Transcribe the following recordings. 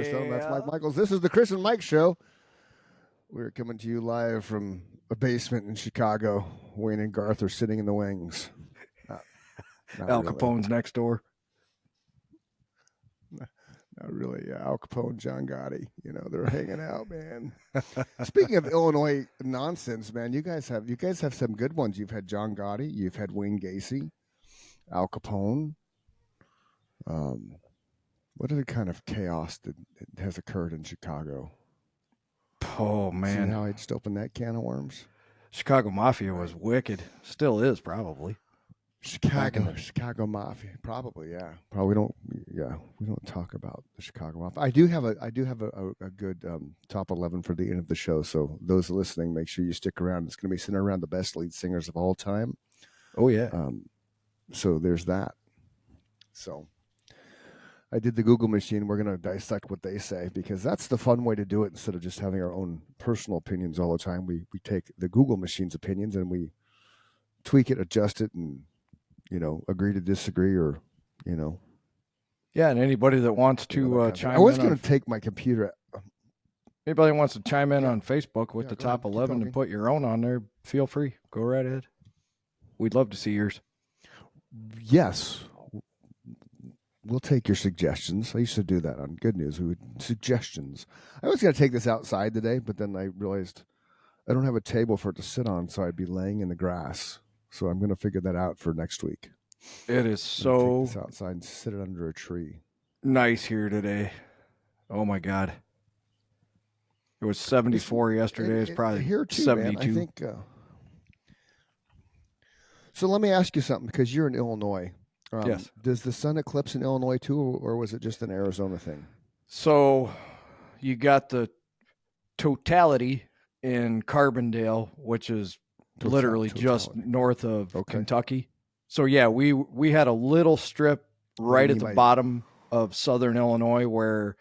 ladies and gentlemen. That's Mike Michaels. This is the Chris and Mike Show. We're coming to you live from a basement in Chicago. Wayne and Garth are sitting in the wings. Not Al really. Capone's next door. Not really. Al Capone, John Gotti. You know, they're hanging out, man. Speaking of Illinois nonsense, man, you guys have some good ones. You've had John Gotti. You've had Wayne Gacy, Al Capone. What other kind of chaos that has occurred in Chicago? Oh, man. See how I just opened that can of worms? Chicago Mafia was wicked. Still is, probably. Chicago Mafia, probably, yeah. We don't talk about the Chicago Mafia. I do have a good top 11 for the end of the show. So those listening, make sure you stick around. It's going to be centered around the best lead singers of all time. Oh yeah. So there's that. So I did the Google machine. We're going to dissect what they say because that's the fun way to do it. Instead of just having our own personal opinions all the time, we take the Google machine's opinions and we tweak it, adjust it, and agree to disagree, or Yeah, and anybody that wants to chime in. I was going to take my computer. Anybody wants to chime in on Facebook with the go top ahead, 11 and put your own on there, feel free. Go right ahead. We'd love to see yours. Yes. We'll take your suggestions. I used to do that on Good News. We would suggestions. I was going to take this outside today, but then I realized I don't have a table for it to sit on, so I'd be laying in the grass. So I'm going to figure that out for next week. It is so take this outside and sit it under a tree. Nice here today. Oh my God. It was 74 yesterday. It's probably here too, 72. Man. I think. So let me ask you something, because you're in Illinois. Yes. Does the sun eclipse in Illinois too, or was it just an Arizona thing? So you got the totality in Carbondale, which is literally just north of Kentucky. So yeah, we had a little strip right at the bottom of southern Illinois where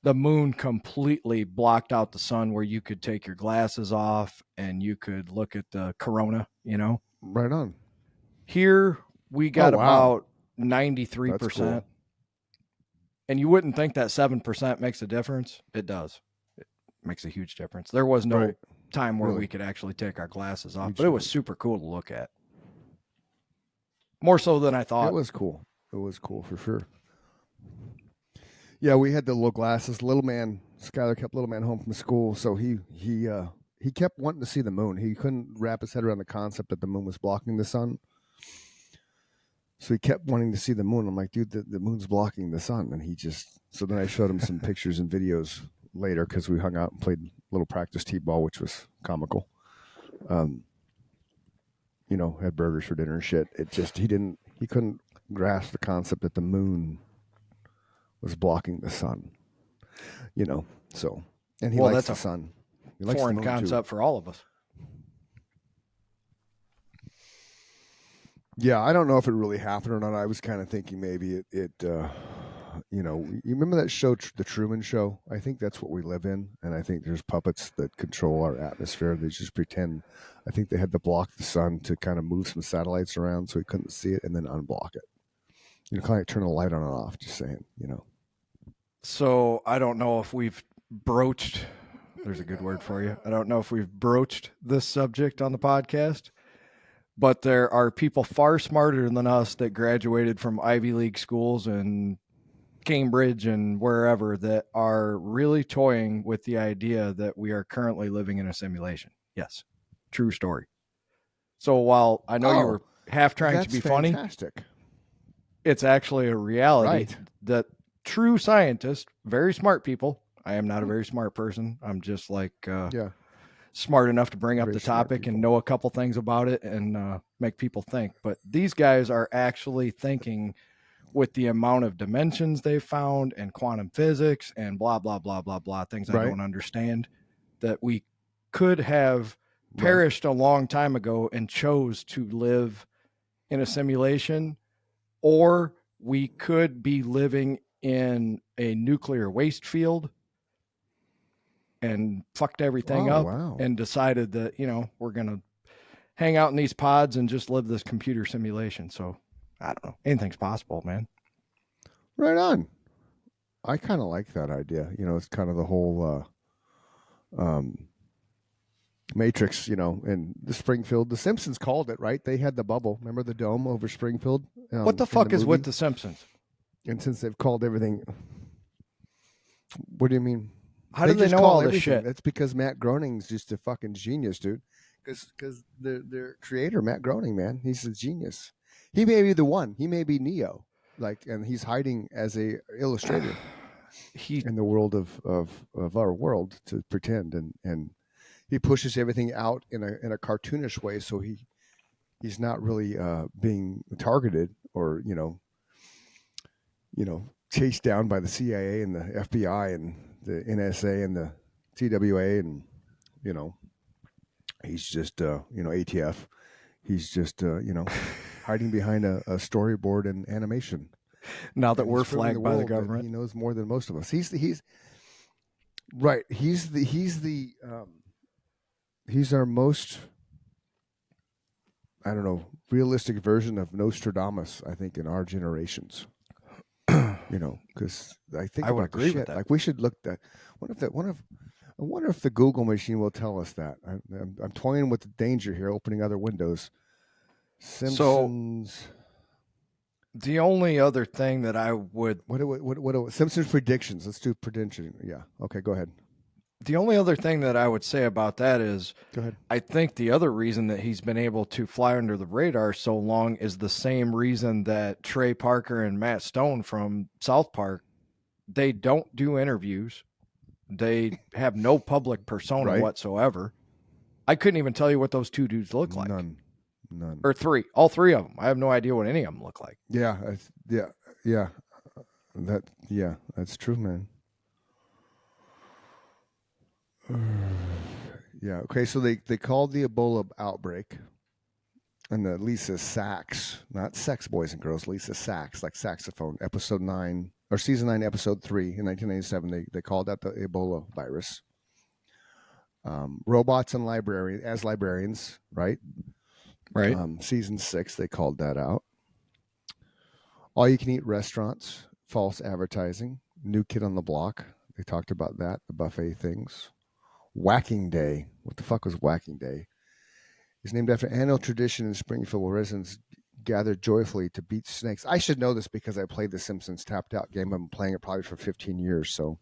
the moon completely blocked out the sun, where you could take your glasses off and you could look at the corona, Right on. Here we got about 93%. Cool. And you wouldn't think that 7% makes a difference. It does. It makes a huge difference. There was no time where we could actually take our glasses off, but it was super cool to look at. More so than I thought. It was cool. It was cool for sure. Yeah, we had the little glasses. Skylar kept little man home from school, so he kept wanting to see the moon. He couldn't wrap his head around the concept that the moon was blocking the sun. So he kept wanting to see the moon. I'm like, dude, the moon's blocking the sun. And so then I showed him some pictures and videos later, because we hung out and played a little practice t-ball, which was comical. Had burgers for dinner and shit. He couldn't grasp the concept that the moon was blocking the sun. So, and he likes the sun. He likes foreign concept for all of us. Yeah, I don't know if it really happened or not. I was kind of thinking maybe it you remember that show, The Truman Show? I think that's what we live in, and I think there's puppets that control our atmosphere. They just pretend. I think they had to block the sun to kind of move some satellites around so we couldn't see it, and then unblock it. Kind of like turn the light on and off, just saying, So I don't know if we've broached, there's a good word for you. I don't know if we've broached this subject on the podcast, but there are people far smarter than us that graduated from Ivy League schools and Cambridge and wherever that are really toying with the idea that we are currently living in a simulation. Yes. True story. So while I know you were half trying to be funny, it's actually a reality that true scientists, very smart people. I am not a very smart person. I'm just like, smart enough to bring up the topic and know a couple things about it and make people think. But these guys are actually thinking with the amount of dimensions they've found and quantum physics and blah, blah, blah, blah, blah, things I don't understand, that we could have perished a long time ago and chose to live in a simulation, or we could be living in a nuclear waste field and fucked everything up and decided that, we're going to hang out in these pods and just live this computer simulation. So I don't know. Anything's possible, man. Right on. I kind of like that idea. It's kind of the whole Matrix, and the Springfield. The Simpsons called it, right? They had the bubble. Remember the dome over Springfield? What the in fuck is with movie? The Simpsons? And since they've called everything, what do you mean? How do they just know call all this everything. shit? That's because Matt Groening's just a fucking genius, dude. Because their creator, Matt Groening, man, he's a genius. He may be the one. He may be Neo, and he's hiding as a illustrator He in the world of our world to pretend, and he pushes everything out in a cartoonish way, so he's not really being targeted or chased down by the CIA and the FBI and the NSA and the TWA, and he's just ATF. He's just hiding behind a storyboard and animation. now that And we're he's proving flagged by the world that government. he knows more than most of us. He's right. He's our most, I don't know, realistic version of Nostradamus, I think, in our generations. Because I think I would about the agree with shit. that. Like we should look at. I wonder if the Google machine will tell us that. I'm toying with the danger here, opening other windows. Simpsons. The only other thing that I would, What Simpsons predictions? Let's do prediction. Yeah. Okay. Go ahead. the only other thing that I would say about that is, Go ahead. I think the other reason that he's been able to fly under the radar so long is the same reason that Trey Parker and Matt Stone from South Park, they don't do interviews. They have no public persona Right. whatsoever. I couldn't even tell you what those two dudes look like. None. Or three. All three of them. I have no idea what any of them look like. Yeah. That's true, man. Yeah. Okay. So they called the Ebola outbreak, and the Lisa Sachs, not Sex Boys and Girls, Lisa Sachs, like saxophone, episode 9 or season 9, episode 3 in 1997. They called that the Ebola virus. Robots and librarians, right? Right. Season 6, they called that out. All you can eat restaurants, false advertising, New Kid on the Block. They talked about that, the buffet things. Whacking Day. What the fuck was Whacking Day? It's named after an annual tradition in Springfield where residents gather joyfully to beat snakes. I should know this because I played the Simpsons Tapped Out game. I've been playing it probably for 15 years. So,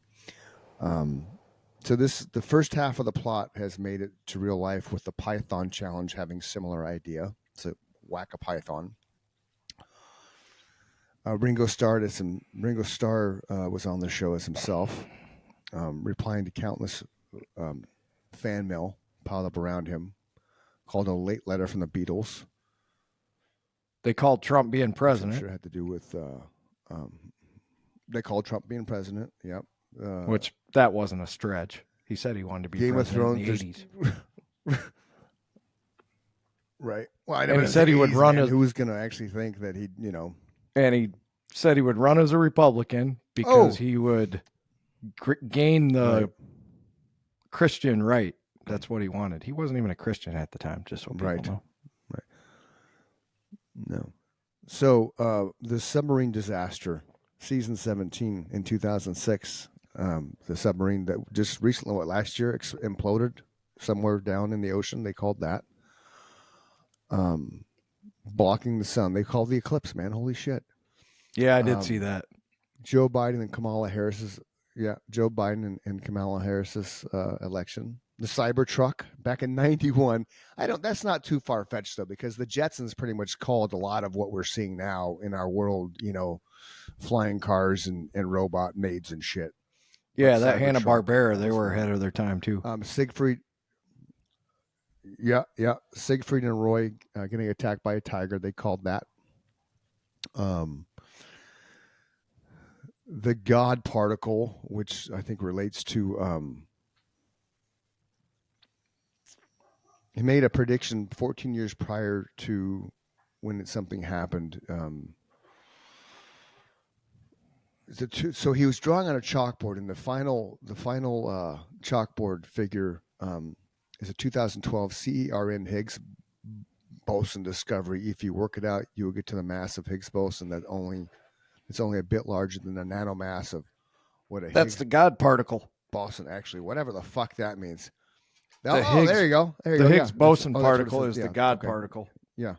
the first half of the plot has made it to real life with the Python challenge having similar idea to whack a python. Ringo Starr was on the show as himself, replying to countless fan mail piled up around him, called a late letter from the Beatles. They called Trump being president. I'm sure it had to do with. They called Trump being president. Yep. Which that wasn't a stretch. He said he wanted to be Game of president Thrones. in the 80s. Right. Well, I And know he said he would run as. Who was going to actually think that he'd, And he said he would run as a Republican because he would gain the Right. Christian right. That's what he wanted. He wasn't even a Christian at the time, just so people Right. know. No. So the submarine disaster, season 17 in 2006, the submarine that just recently, last year, imploded somewhere down in the ocean. They called that. Blocking the sun. They called the eclipse, man. Holy shit. Yeah, I did see that. Joe Biden and Kamala Harris's election. The Cybertruck back in 91. That's not too far fetched though, because the Jetsons pretty much called a lot of what we're seeing now in our world, flying cars and robot maids and shit. Yeah, Like that Cybertruck. Hanna-Barbera, they were ahead of their time too. Siegfried. Yeah. Siegfried and Roy getting attacked by a tiger. They called that. The God particle, which I think relates to. He made a prediction 14 years prior to when something happened. So he was drawing on a chalkboard, and the final chalkboard figure is a 2012 CERN Higgs boson discovery. If you work it out, you will get to the mass of Higgs boson it's only a bit larger than the nanomass of what a That's Higgs the God particle. boson, actually, whatever the fuck that means. The Oh, Higgs- there you go. There you The go. Higgs Yeah, boson that's what it particle says. is the Yeah, God okay. particle Yeah.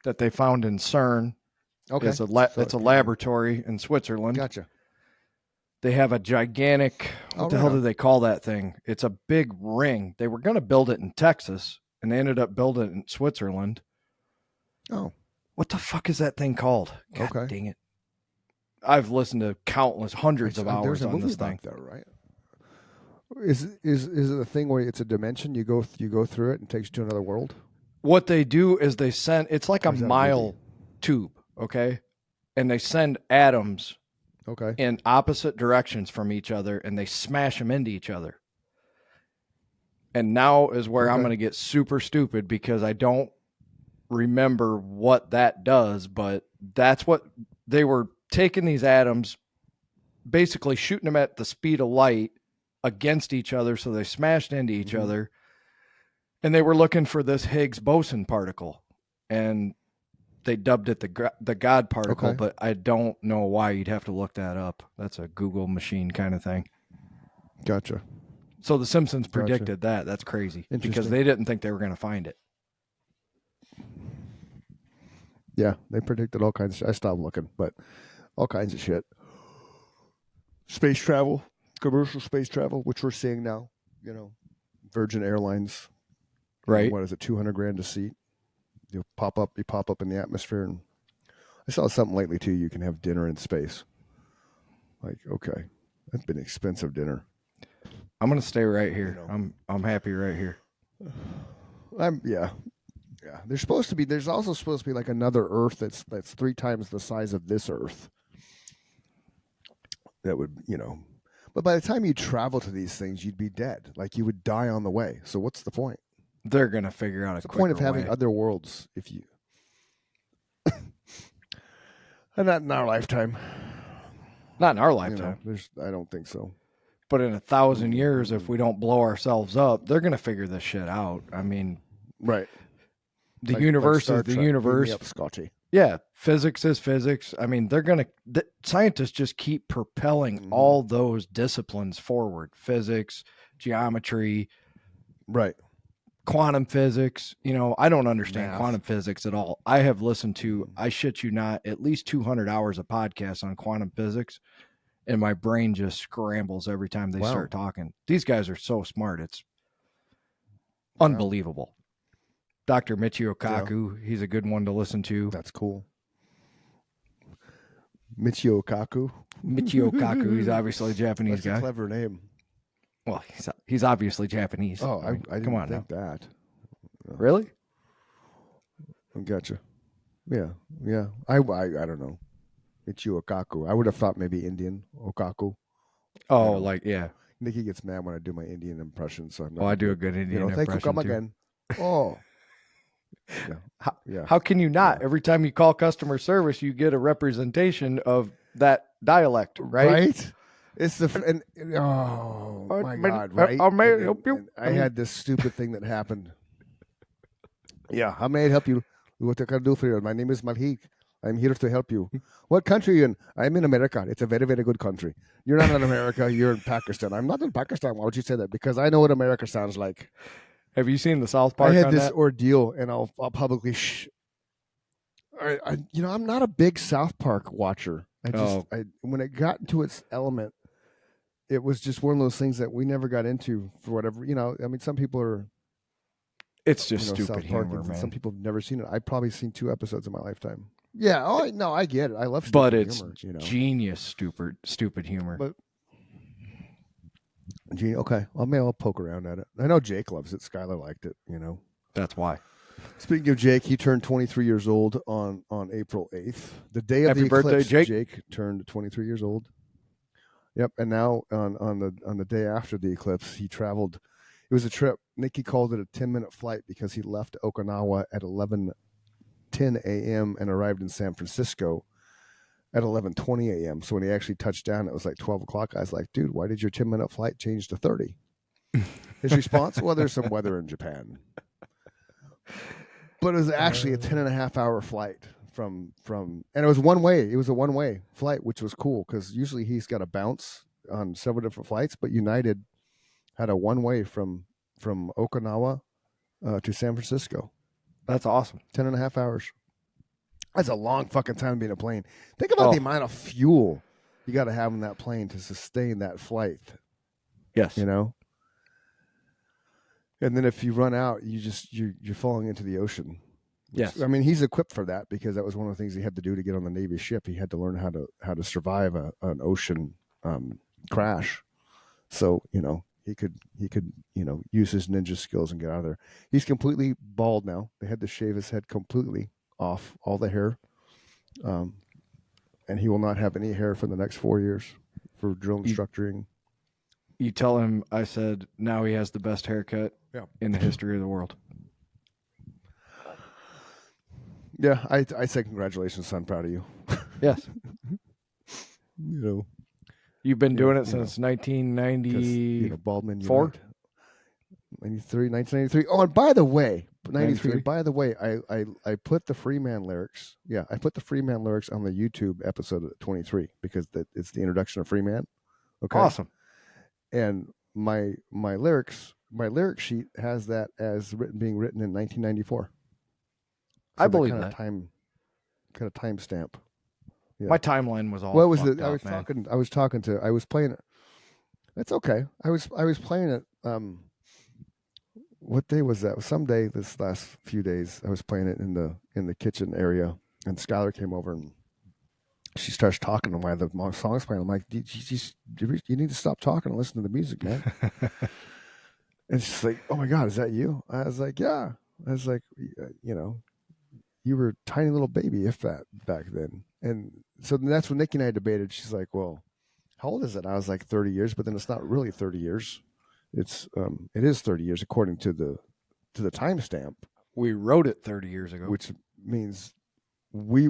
that they found in CERN. Okay. It's a So, laboratory in Switzerland. Gotcha. They have a gigantic, what the hell do they call that thing? It's a big ring. They were going to build it in Texas, and they ended up building it in Switzerland. Oh. What the fuck is that thing called? God Okay. dang it. I've listened to countless, hundreds of hours on this thing. There, right? Is it a thing where it's a dimension you go through it and takes you to another world? What they do is they send, it's like a Or is that a mile movie? tube, okay? And they send atoms Okay. in opposite directions from each other, and they smash them into each other. And now is where I'm Okay. going to get super stupid because I don't remember what that does, but that's what they were taking these atoms, basically shooting them at the speed of light against each other, so they smashed into each Mhm. other, and they were looking for this Higgs boson particle, and they dubbed it the God particle. Okay. But I don't know why. You'd have to look that up. That's a Google machine kind of thing. Gotcha. So the Simpsons Gotcha. predicted that. That's crazy because Interesting. they didn't think they were going to find it. Yeah, they predicted all kinds. I stopped looking, but all kinds of shit. Space travel, commercial space travel, which we're seeing now. You know, Virgin Airlines, Right. What is it, $200,000 a seat? You pop up in the atmosphere, and I saw something lately too. You can have dinner in space. Like, okay, that's been expensive dinner. I'm going to stay right here. You know. I'm happy right here. Yeah. There's also supposed to be like another Earth that's 3 times the size of this Earth. That would, but by the time you travel to these things, you'd be dead. Like you would die on the way. So what's the point? They're going to figure out What's the point of having other worlds if you and not in our lifetime. Not in our You lifetime. know, I don't think so. But in 1,000 years, if we don't blow ourselves up, they're going to figure this shit out. I mean, Right. the Like universe Star is the Trek. Beam me universe. up, Scotty. Yeah, physics is physics. I mean, scientists just keep propelling Mhm. all those disciplines forward. Physics, geometry, Right. quantum physics. I don't understand Math. quantum physics at all. I have listened to, I shit you not, at least 200 hours of podcasts on quantum physics, and my brain just scrambles every time they Wow. start talking. These guys are so smart. It's Wow. unbelievable. Dr. Michio Kaku, he's a good one to listen to. That's cool. Michio Kaku. Michio Kaku, he's obviously a Japanese That's a guy. clever name. Well, he's obviously Japanese. Oh, I mean, I didn't come on think now. that. Really? Gotcha. Yeah. I don't know. Michio Kaku. I would have thought maybe Indian Okaku. Oh, know. like, yeah. Nikki gets mad when I do my Indian impression, so I'm not. Oh, I do a good Indian thank you, impression come too. again. Oh. How can you not? Every time you call customer service, you get a representation of that dialect, right? It's oh my God, May- right? how may I And- help you? and I had this stupid thing that happened. Yeah, how may I help you? What can I do for you? My name is Malhik. I'm here to help you. What country are you in? I'm in America. It's a very, very good country. You're not in America. You're in Pakistan. I'm not in Pakistan. Why would you say that? Because I know what America sounds like. Have you seen the South Park I had on this that? ordeal, and I'll publicly. I'm not a big South Park watcher. When it got into its element, it was just one of those things that we never got into for whatever. I mean, some people are. It's just South stupid Park, humor, and man. some people have never seen it. I've probably seen 2 episodes in my lifetime. Yeah. Oh no, I get it. I love stupid But it's humor. genius, stupid humor. But okay, well, maybe I'll poke around at it. I know Jake loves it. Skylar liked it. That's why. Speaking of Jake, he turned 23 years old on April 8th. The day of Happy the birthday, eclipse, Jake. Jake turned 23 years old. Yep, and now on the day after the eclipse, he traveled. It was a trip. Nikki called it a 10-minute flight because he left Okinawa at 11:10 a.m. and arrived in San Francisco at 11:20 a.m. So when he actually touched down, it was like 12 o'clock. I was like, dude, why did your 10-minute flight change to 30? His response, well, there's some weather in Japan. But it was actually a 10.5-hour flight from and it was one way. It was a one-way flight, which was cool because usually he's got to bounce on several different flights, but United had a one-way from Okinawa to San Francisco. That's awesome. 10.5 hours. That's a long fucking time to be in a plane. Think about the amount of fuel you got to have in that plane to sustain that flight. Yes. You know? And then if you run out, you're falling into the ocean. Yes. I mean, he's equipped for that because that was one of the things he had to do to get on the Navy ship. He had to learn how to survive an ocean crash. So, you know, he could use his ninja skills and get out of there. He's completely bald now. They had to shave his head completely off, all the hair. And he will not have any hair for the next 4 years for drill instructing. You tell him I said now he has the best haircut in the history of the world. Yeah, I say congratulations, son. Proud of you. Yes. You know, you've been doing it since 1990. Baldwin, 1993. Oh, and by the way, 93. By the way, I put the Freeman lyrics. Yeah, I put the Freeman lyrics on the YouTube episode of 23 because it's the introduction of Freeman. Okay, awesome. And my lyric sheet has that as being written in 1994. So I believe that kind of timestamp. Yeah. My timeline was all. What was it? I was playing it. That's okay. I was playing it. What day was that? Some day this last few days. I was playing it in the kitchen area, and Skylar came over and she starts talking to while the song's playing. I'm like, you need to stop talking and listen to the music, man. And she's like, oh my God, is that you? I was like, yeah. I was like, you know, you were a tiny little baby, if that, back then. And so that's when Nikki and I debated. She's like, well, how old is it? I was like 30 years, but then it's not really 30 years. It is 30 years according to the timestamp. We wrote it 30 years ago, which means we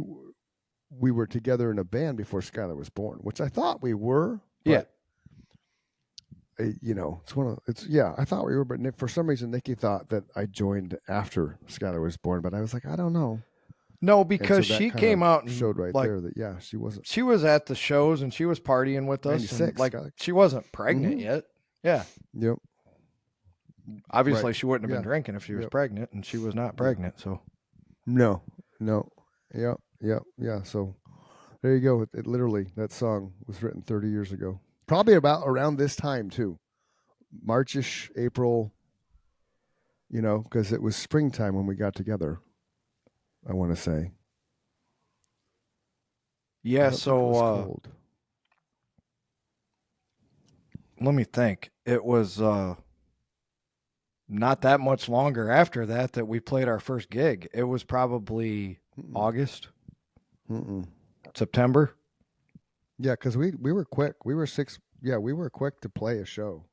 were together in a band before Skylar was born, which I thought we were. Yeah. You know, I thought we were, but for some reason Nikki thought that I joined after Skylar was born, but I was like, I don't know. No, because she came out and showed right there that she wasn't. She was at the shows and she was partying with us. 96, and, she wasn't pregnant yet. Yeah. Yep. Obviously, she wouldn't have been drinking if she was pregnant, and she was not pregnant. So. No. Yeah. So there you go. It literally, that song was written 30 years ago. Probably around this time too, Marchish, April. You know, because it was springtime when we got together. I want to say. Yeah. So let me think. It was not that much longer after that we played our first gig. It was probably August, September. Yeah, because we were quick. We were quick to play a show.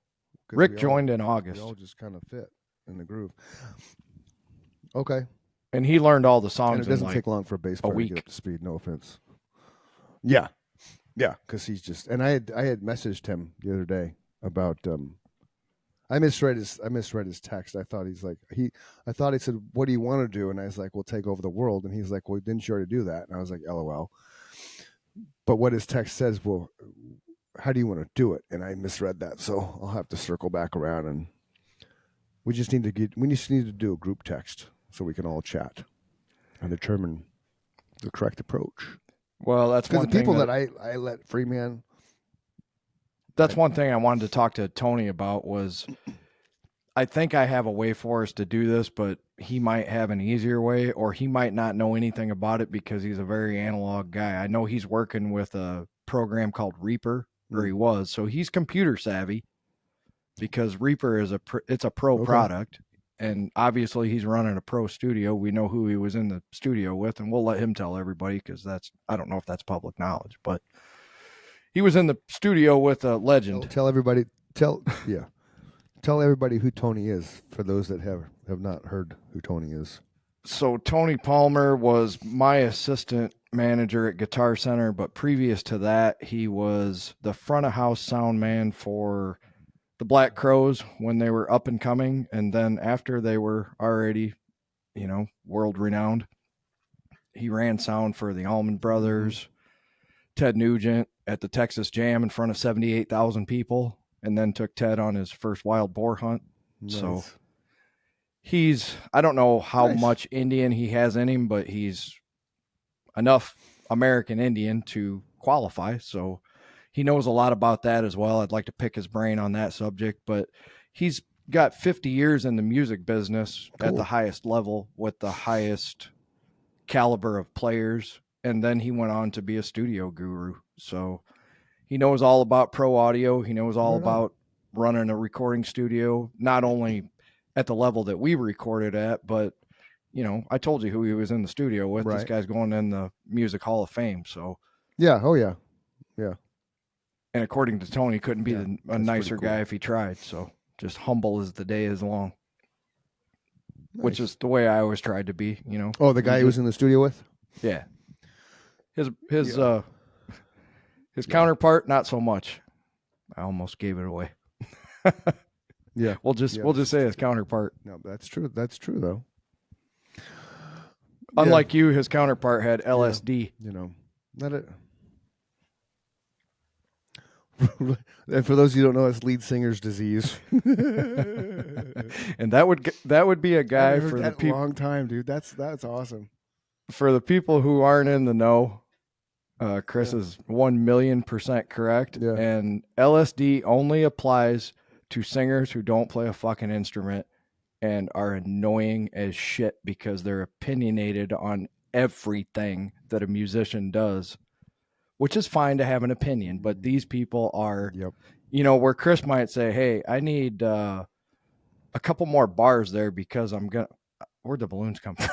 Rick joined in August. We all just kind of fit in the groove. Okay. And he learned all the songs. And it doesn't take long for a bass player to get up to speed. No offense. Yeah, because he's just. And I had messaged him the other day about. I misread his text. I thought I thought he said, "What do you want to do?" And I was like, "We'll take over the world." And he's like, "Well, didn't you already do that?" And I was like, "LOL." But what his text says, well, how do you want to do it? And I misread that, so I'll have to circle back around, and we just need to do a group text so we can all chat and determine the correct approach. Well, that's because the people that I let Freeman. That's one thing I wanted to talk to Tony about was I think I have a way for us to do this, but he might have an easier way, or he might not know anything about it because he's a very analog guy. I know he's working with a program called Reaper, or he was, so he's computer savvy because Reaper is it's a pro product, and obviously he's running a pro studio. We know who he was in the studio with, and we'll let him tell everybody because I don't know if that's public knowledge, but he was in the studio with a legend. Tell everybody who Tony is for those that have not heard who Tony is. So Tony Palmer was my assistant manager at Guitar Center, but previous to that, he was the front of house sound man for the Black Crowes when they were up and coming. And then after they were already, world renowned, he ran sound for the Allman Brothers, Ted Nugent at the Texas Jam in front of 78,000 people, and then took Ted on his first wild boar hunt. Nice. So I don't know how Nice. much Indian he has in him, but he's enough American Indian to qualify. So he knows a lot about that as well. I'd like to pick his brain on that subject, but he's got 50 years in the music business at Cool. the highest level with the highest caliber of players. And then he went on to be a studio guru. So he knows all about pro audio. He knows all Right on. about running a recording studio, not only at the level that we recorded at, but you know, I told you who he was in the studio with. This Right. guy's going in the Music Hall of Fame. So Yeah. Oh yeah. and according to Tony, couldn't be Yeah, a that's pretty nicer cool. guy if he tried. So just humble as the day is long, which Nice. is the way I always tried to be, you know. Oh, the guy he was in the studio with? Yeah. His Yeah. counterpart, not so much. I almost gave it away. Yeah. We'll just say his counterpart. No, that's true. That's true though. Unlike you, his counterpart had LSD. You know, not it. And for those of you who don't know, it's lead singer's disease. And that would be a guy I've heard for the that a people long time, dude. That's awesome. for the people who aren't in the know. Chris is 1,000,000% correct. Yeah. And LSD only applies to singers who don't play a fucking instrument and are annoying as shit because they're opinionated on everything that a musician does, which is fine to have an opinion. But these people are, Yep. you know, where Chris might say, hey, I need a couple more bars there because where'd the balloons come from?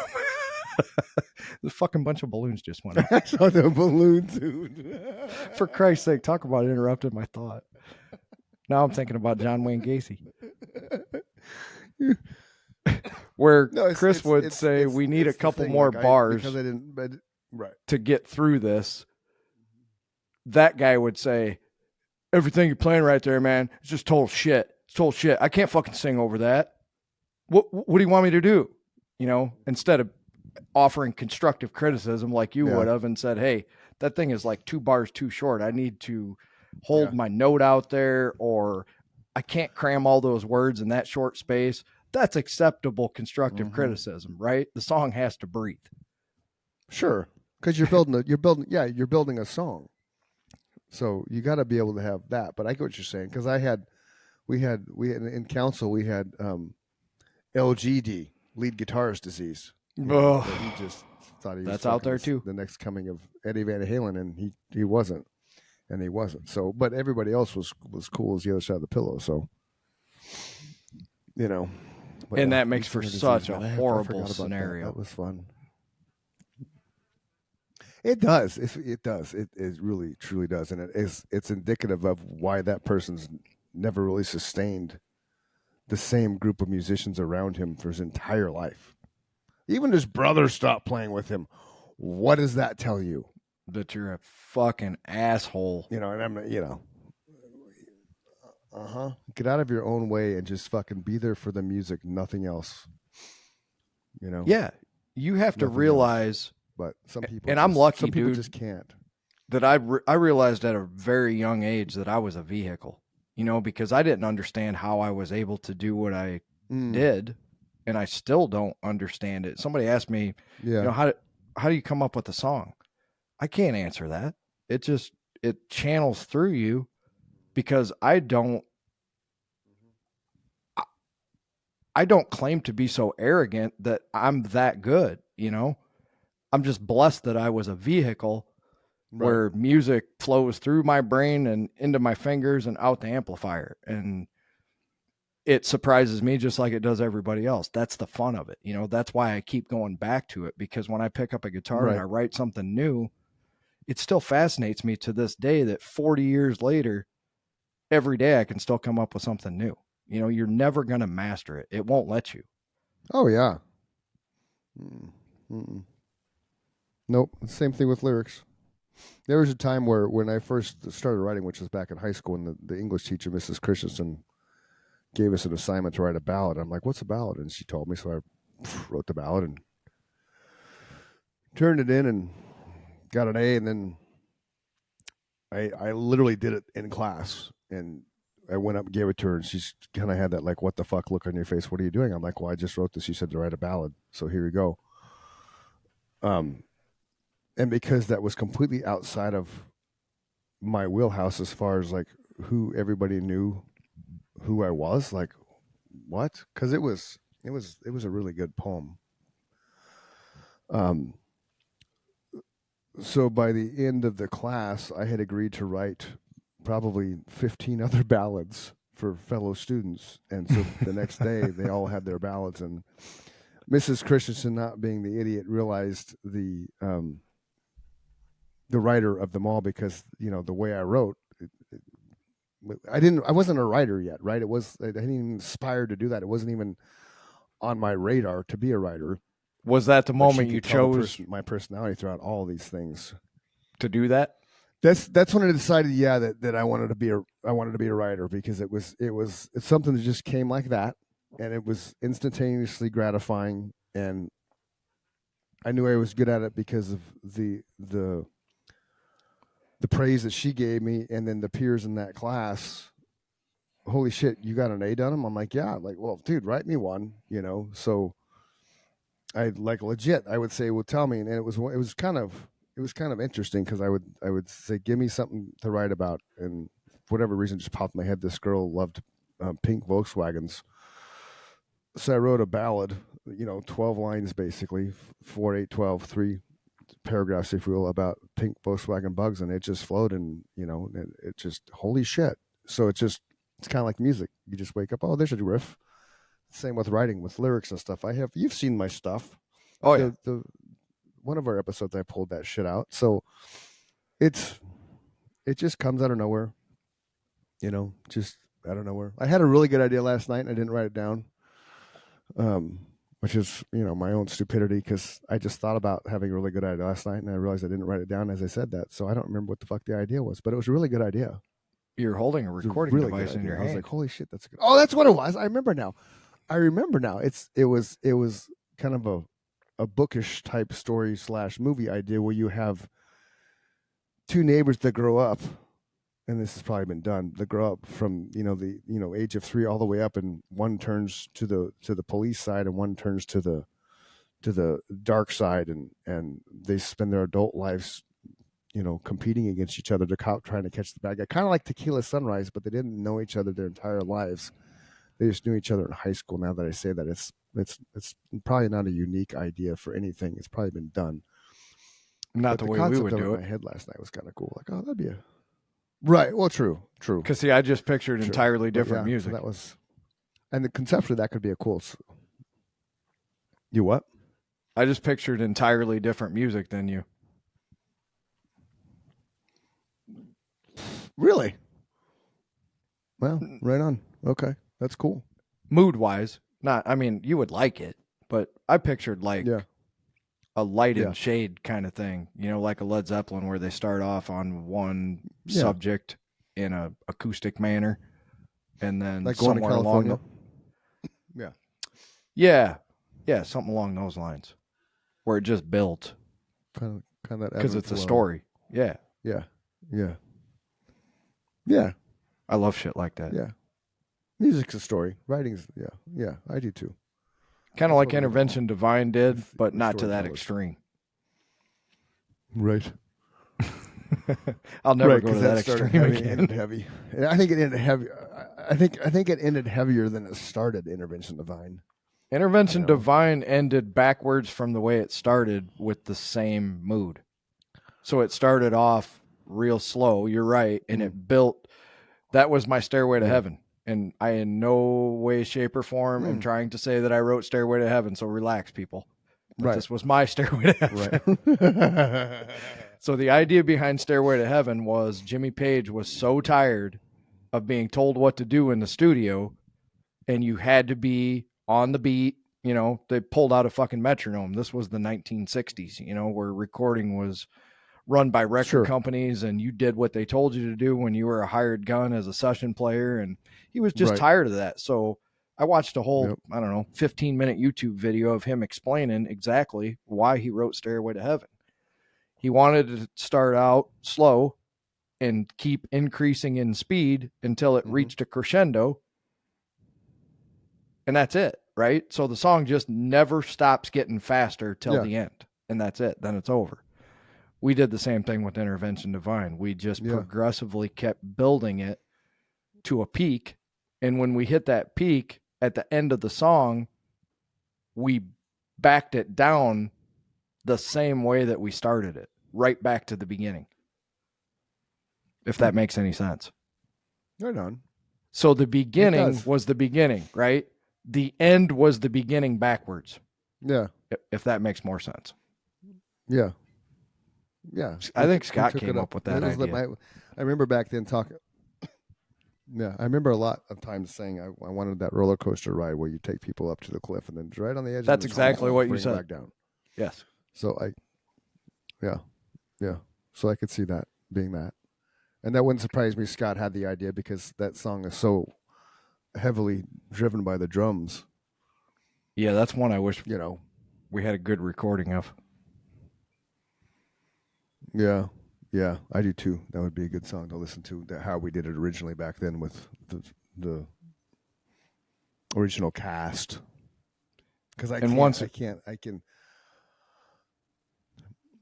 The fucking bunch of balloons just went up. I saw the balloon, dude. For Christ's sake, talk about interrupting my thought. Now I'm thinking about John Wayne Gacy. Where Chris would say, we need a couple more bars because I didn't. But, right. to get through this. That guy would say, everything you're playing right there, man, it's just total shit. It's total shit. I can't fucking sing over that. What do you want me to do? You know, instead of offering constructive criticism like you would have and said, hey, that thing is like 2 bars too short. I need to hold my note out there, or I can't cram all those words in that short space. That's acceptable constructive criticism, right? The song has to breathe. Sure. Because you're building a song. So you got to be able to have that. But I get what you're saying. Because we had in council, we had LGD, lead guitarist disease. You know, he just thought he was That's out there too. The next coming of Eddie Van Halen, and he wasn't, and he wasn't. So, but everybody else was cool as the other side of the pillow. So, you know, but, And that makes for lead such disease, a man. I horrible forgot about scenario. That was fun. It does. It does. It really, truly does, and it's indicative of why that person's never really sustained the same group of musicians around him for his entire life. Even his brother stopped playing with him. What does that tell you? That you're a fucking asshole. You know, and I'm, you know, get out of your own way and just fucking be there for the music, nothing else. You know? Yeah. You have to Nothing realize, but some people, and I'm lucky, some people dude, just can't. that I realized at a very young age that I was a vehicle, you know, because I didn't understand how I was able to do what I did, and I still don't understand it. Somebody asked me, you know, how do you come up with a song? I can't answer that. It channels through you, because I don't claim to be so arrogant that I'm that good, you know. I'm just blessed that I was a vehicle where music flows through my brain and into my fingers and out the amplifier. And it surprises me just like it does everybody else. That's the fun of it. You know, that's why I keep going back to it, because when I pick up a guitar and I write something new, it still fascinates me to this day that 40 years later, every day I can still come up with something new. You know, you're never going to master it. It won't let you. Oh, yeah. Nope. Same thing with lyrics. There was a time where when I first started writing, which was back in high school, and the English teacher, Mrs. Christensen, gave us an assignment to write a ballad. I'm like, what's a ballad? And she told me, so I wrote the ballad and turned it in and got an A. And then I literally did it in class, and I went up and gave it to her, and she's kind of had that like, what the fuck look on your face. What are you doing? I'm like, well, I just wrote this. You said to write a ballad, so here we go. And because that was completely outside of my wheelhouse as far as like who everybody knew who I was, like what? Because it was a really good poem. So by the end of the class, I had agreed to write probably 15 other ballads for fellow students, and so the next day they all had their ballads, and Mrs. Christensen, not being the idiot, realized the writer of them all, because the way I wrote, I wasn't a writer yet, right? I didn't even aspire to do that. It wasn't even on my radar to be a writer. Was that the moment you chose my personality throughout all these things to do that? That's when I decided, that I wanted to be a writer, because it's something that just came like that, and it was instantaneously gratifying, and I knew I was good at it because of the praise that she gave me, and then the peers in that class. Holy shit, you got an A done them? I'm like, yeah. Like, well, dude, write me one, So I like legit. I would say, well, tell me, and it was kind of interesting, because I would say, give me something to write about, and for whatever reason, just popped in my head. This girl loved pink Volkswagens, so I wrote a ballad, 12 lines basically, 4, 8, 12, 3 paragraphs, if you will, about pink Volkswagen bugs, and it just flowed, and it just, holy shit. So it's kind of like music. You just wake up, oh, there's a riff. Same with writing, with lyrics and stuff. You've seen my stuff. Oh yeah. One of our episodes, I pulled that shit out. So it just comes out of nowhere, just out of nowhere. I had a really good idea last night, and I didn't write it down, which is, my own stupidity, because I just thought about having a really good idea last night, and I realized I didn't write it down as I said that. So I don't remember what the fuck the idea was, but it was a really good idea. You're holding a recording device in your hand. I was like, holy shit, that's good. Oh, that's what it was. I remember now. It was kind of a bookish type story / movie idea, where you have two neighbors that grow up, and this has probably been done. They grow up from the age of 3 all the way up, and one turns to the police side, and one turns to the dark side, and they spend their adult lives competing against each other, trying to catch the bad guy. Kind of like Tequila Sunrise, but they didn't know each other their entire lives. They just knew each other in high school. Now that I say that, it's probably not a unique idea for anything. It's probably been done. Not the way we would do it. In my head last night was kind of cool. Like, oh, that'd be right. Well, true. Because see, I just pictured entirely different music. So that was, and conceptually that could be a cool. You what? I just pictured entirely different music than you. Really? Well, right on. Okay, that's cool. Mood wise, you would like it, but I pictured like a light and shade kind of thing, like a Led Zeppelin, where they start off on one subject in a acoustic manner, and then like going to California. Yeah, something along those lines, where it just built, kind of that, because it's a story. Yeah. I love shit like that. Yeah. Music's a story. Writing's, I do too. Kind of like Intervention Divine did, but not to that extreme. Right. I'll never go to that extreme again. Heavy. I think it ended heavy. I think it ended heavier than it started. Intervention Divine. Intervention Divine ended backwards from the way it started, with the same mood. So it started off real slow. You're right, and it built. That was my Stairway to Heaven. And I in no way, shape, or form am trying to say that I wrote Stairway to Heaven, so relax, people. But this was my Stairway to Heaven. Right. So the idea behind Stairway to Heaven was Jimmy Page was so tired of being told what to do in the studio, and you had to be on the beat. They pulled out a fucking metronome. This was the 1960s, where recording was run by record companies, and you did what they told you to do when you were a hired gun as a session player, and he was just tired of that. So I watched a whole 15-minute YouTube video of him explaining exactly why he wrote Stairway to Heaven. He wanted to start out slow and keep increasing in speed until it reached a crescendo. And that's it, right? So the song just never stops getting faster till the end. And that's it. Then it's over. We did the same thing with Intervention Divine. We just progressively kept building it to a peak. And when we hit that peak at the end of the song, we backed it down the same way that we started it, right back to the beginning. If that makes any sense. Right on. So the beginning was the beginning, right? The end was the beginning backwards. Yeah. If that makes more sense. Yeah. Yeah. I think Scott came up with that idea. I remember back then talking. Yeah. I remember a lot of times saying I wanted that roller coaster ride where you take people up to the cliff and then right on the edge. That's exactly what you said. Back down. Yes. So yeah. So I could see that being that. And that wouldn't surprise me. Scott had the idea because that song is so heavily driven by the drums. Yeah, that's one I wish we had a good recording of. Yeah, I do too. That would be a good song to listen to. How we did it originally back then with the original cast. Because I can.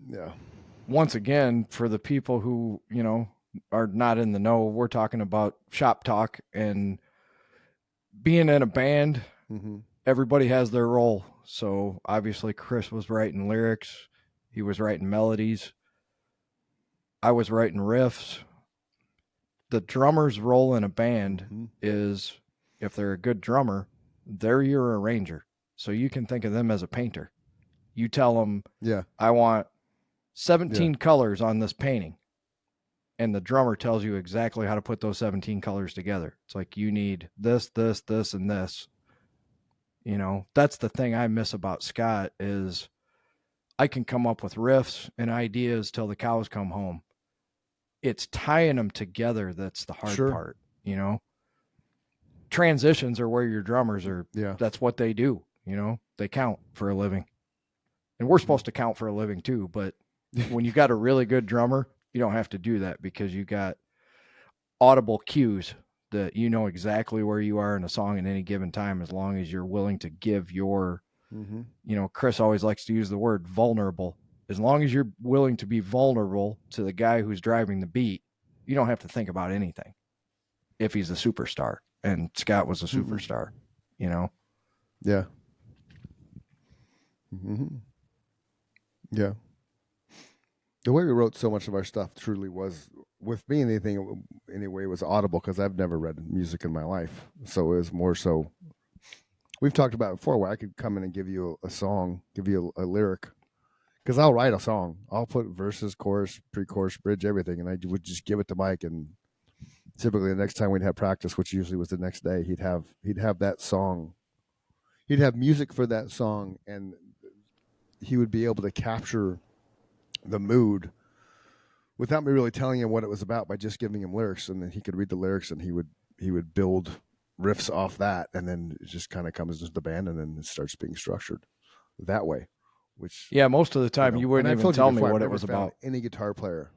Yeah. Once again, for the people who are not in the know, we're talking about shop talk and being in a band. Mm-hmm. Everybody has their role. So obviously Chris was writing lyrics. He was writing melodies. I was writing riffs. The drummer's role in a band is, if they're a good drummer, they're your arranger. So you can think of them as a painter. You tell them, I want 17 colors on this painting. And the drummer tells you exactly how to put those 17 colors together. It's like, you need this, this, this, and this. That's the thing I miss about Scott is I can come up with riffs and ideas till the cows come home. It's tying them together that's the hard part, Transitions are where your drummers are. Yeah. That's what they do, They count for a living. And we're supposed to count for a living too, but when you got a really good drummer, you don't have to do that because you got audible cues that you know exactly where you are in a song at any given time, as long as you're willing to give your, Chris always likes to use the word vulnerable. As long as you're willing to be vulnerable to the guy who's driving the beat, you don't have to think about anything if he's a superstar. And Scott was a superstar, Yeah. Mm-hmm. Yeah. The way we wrote so much of our stuff truly was, with me, anything anyway, was audible because I've never read music in my life. So it was more so, we've talked about it before, where I could come in and give you a song, give you a lyric, because I'll write a song. I'll put verses, chorus, pre-chorus, bridge, everything, and I would just give it to Mike. And typically the next time we'd have practice, which usually was the next day, he'd have that song. He'd have music for that song, and he would be able to capture the mood without me really telling him what it was about by just giving him lyrics, and then he could read the lyrics and he would build riffs off that, and then it just kind of comes into the band, and then it starts being structured that way. Which most of the time you wouldn't even tell me what it was about. Any guitar player,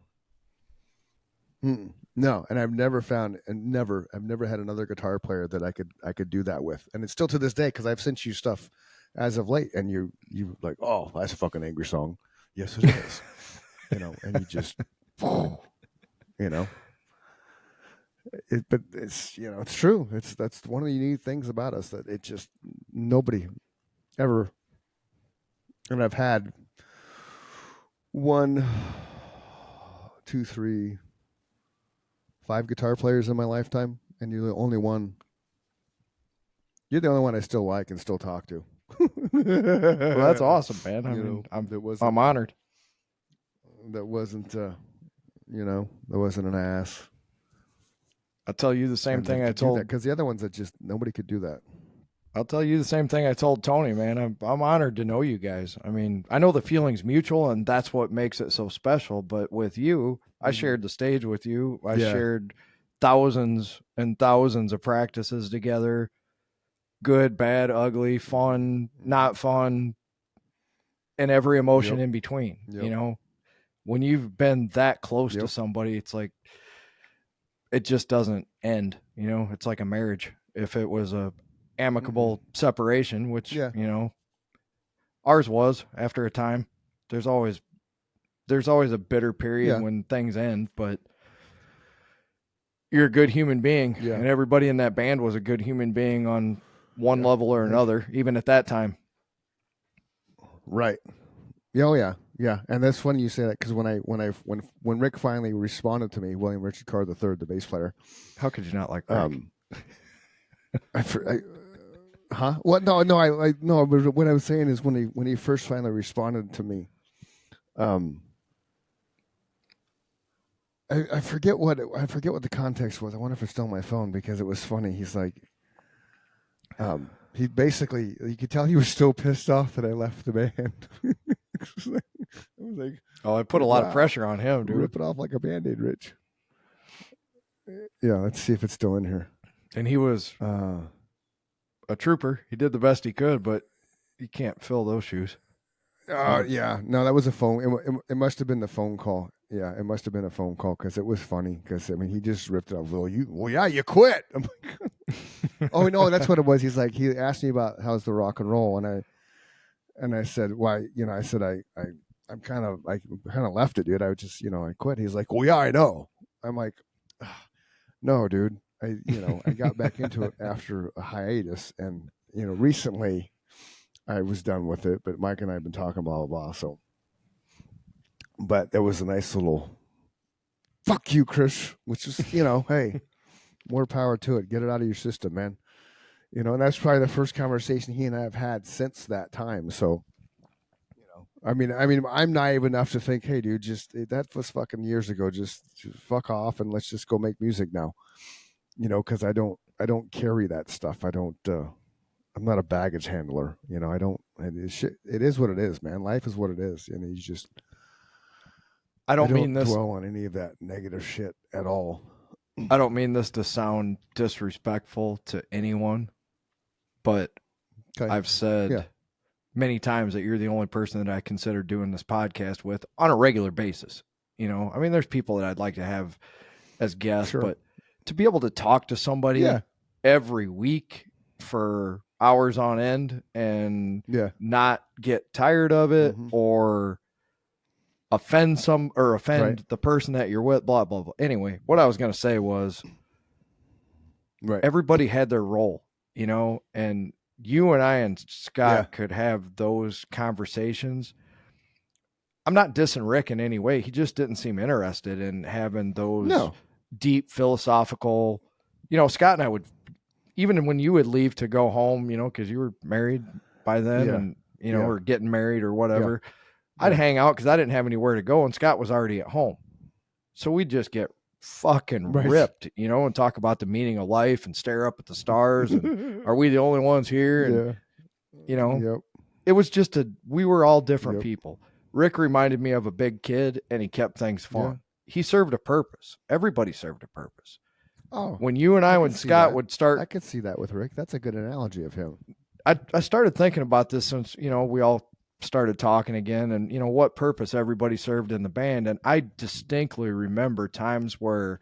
no, and I've never had another guitar player that I could do that with, and it's still to this day because I've sent you stuff as of late, and you like, oh, that's a fucking angry song. Yes, it is. And you just, but it's, it's true. That's one of the unique things about us, that it just, nobody ever, and I've had 1, 2, 3, 5 guitar players in my lifetime, and you're the only one. You're the only one I still like and still talk to. Well, that's awesome, man. I'm honored. That wasn't, that wasn't an ass. I'll tell you the same thing I told, because the other ones that just nobody could do that. I'll tell you the same thing I told Tony, man. I'm honored to know you guys. I mean, I know the feeling's mutual, and that's what makes it so special. But with you, I shared the stage with you. I shared thousands and thousands of practices together. Good, bad, ugly, fun, not fun, and every emotion in between. When you've been that close to somebody, it's like it just doesn't end. You know, it's like a marriage. If it was a amicable separation, which Yeah. you know, ours was after a time. There's always a bitter period Yeah. when things end, but you're a good human being, Yeah. and everybody in that band was a good human being on one level or another, even at that time. Right. Yeah, oh yeah, yeah. And that's funny you say that because when Rick finally responded to me, William Richard Carr III, the bass player. How could you not like Rick? Huh? What? No. But what I was saying is when he first finally responded to me, I forget what the context was. I wonder if it's still on my phone because it was funny. He's like, he basically, you could tell he was still pissed off that I left the band. I was like, oh, I put a lot of pressure on him, dude. Rip it off like a Band-Aid, Rich. Yeah, let's see if it's still in here. And he was a trooper. He did the best he could, but you can't fill those shoes. Yeah. No, that was a phone. It must have been the phone call. Yeah, it must have been a phone call because it was funny. Because I mean, he just ripped it off. Well, yeah, you quit. I'm like, oh no, that's what it was. He's like, he asked me about how's the rock and roll, and I said, why? You know, I said I kind of left it, dude. I just, I quit. He's like, well, yeah, I know. I'm like, no, dude. I got back into it after a hiatus, and recently I was done with it. But Mike and I have been talking blah blah blah. So, but there was a nice little fuck you, Chris, which is hey, more power to it. Get it out of your system, man. And that's probably the first conversation he and I have had since that time. So, I mean, I'm naive enough to think, hey, dude, that was fucking years ago. Just fuck off and let's just go make music now. Because I don't carry that stuff. I don't. I'm not a baggage handler. I don't. It is what it is, man. Life is what it is, and you just. I don't mean this dwell on any of that negative shit at all. I don't mean this to sound disrespectful to anyone, but I've said many times that you're the only person that I consider doing this podcast with on a regular basis. I mean, there's people that I'd like to have as guests, but to be able to talk to somebody every week for hours on end and not get tired of it or offend the person that you're with, blah, blah, blah. Anyway, what I was going to say was everybody had their role, and you and I and Scott could have those conversations. I'm not dissing Rick in any way. He just didn't seem interested in having those deep philosophical, Scott and I would, even when you would leave to go home, because you were married by then and, or getting married or whatever, I'd hang out because I didn't have anywhere to go and Scott was already at home. So we'd just get fucking ripped, and talk about the meaning of life and stare up at the stars. And are we the only ones here? And, it was just we were all different people. Rick reminded me of a big kid and he kept things fun. He served a purpose. Everybody served a purpose. Oh, when you and I when Scott would start, I could see that with Rick. That's a good analogy of him. I started thinking about this since, we all started talking again and, what purpose everybody served in the band. And I distinctly remember times where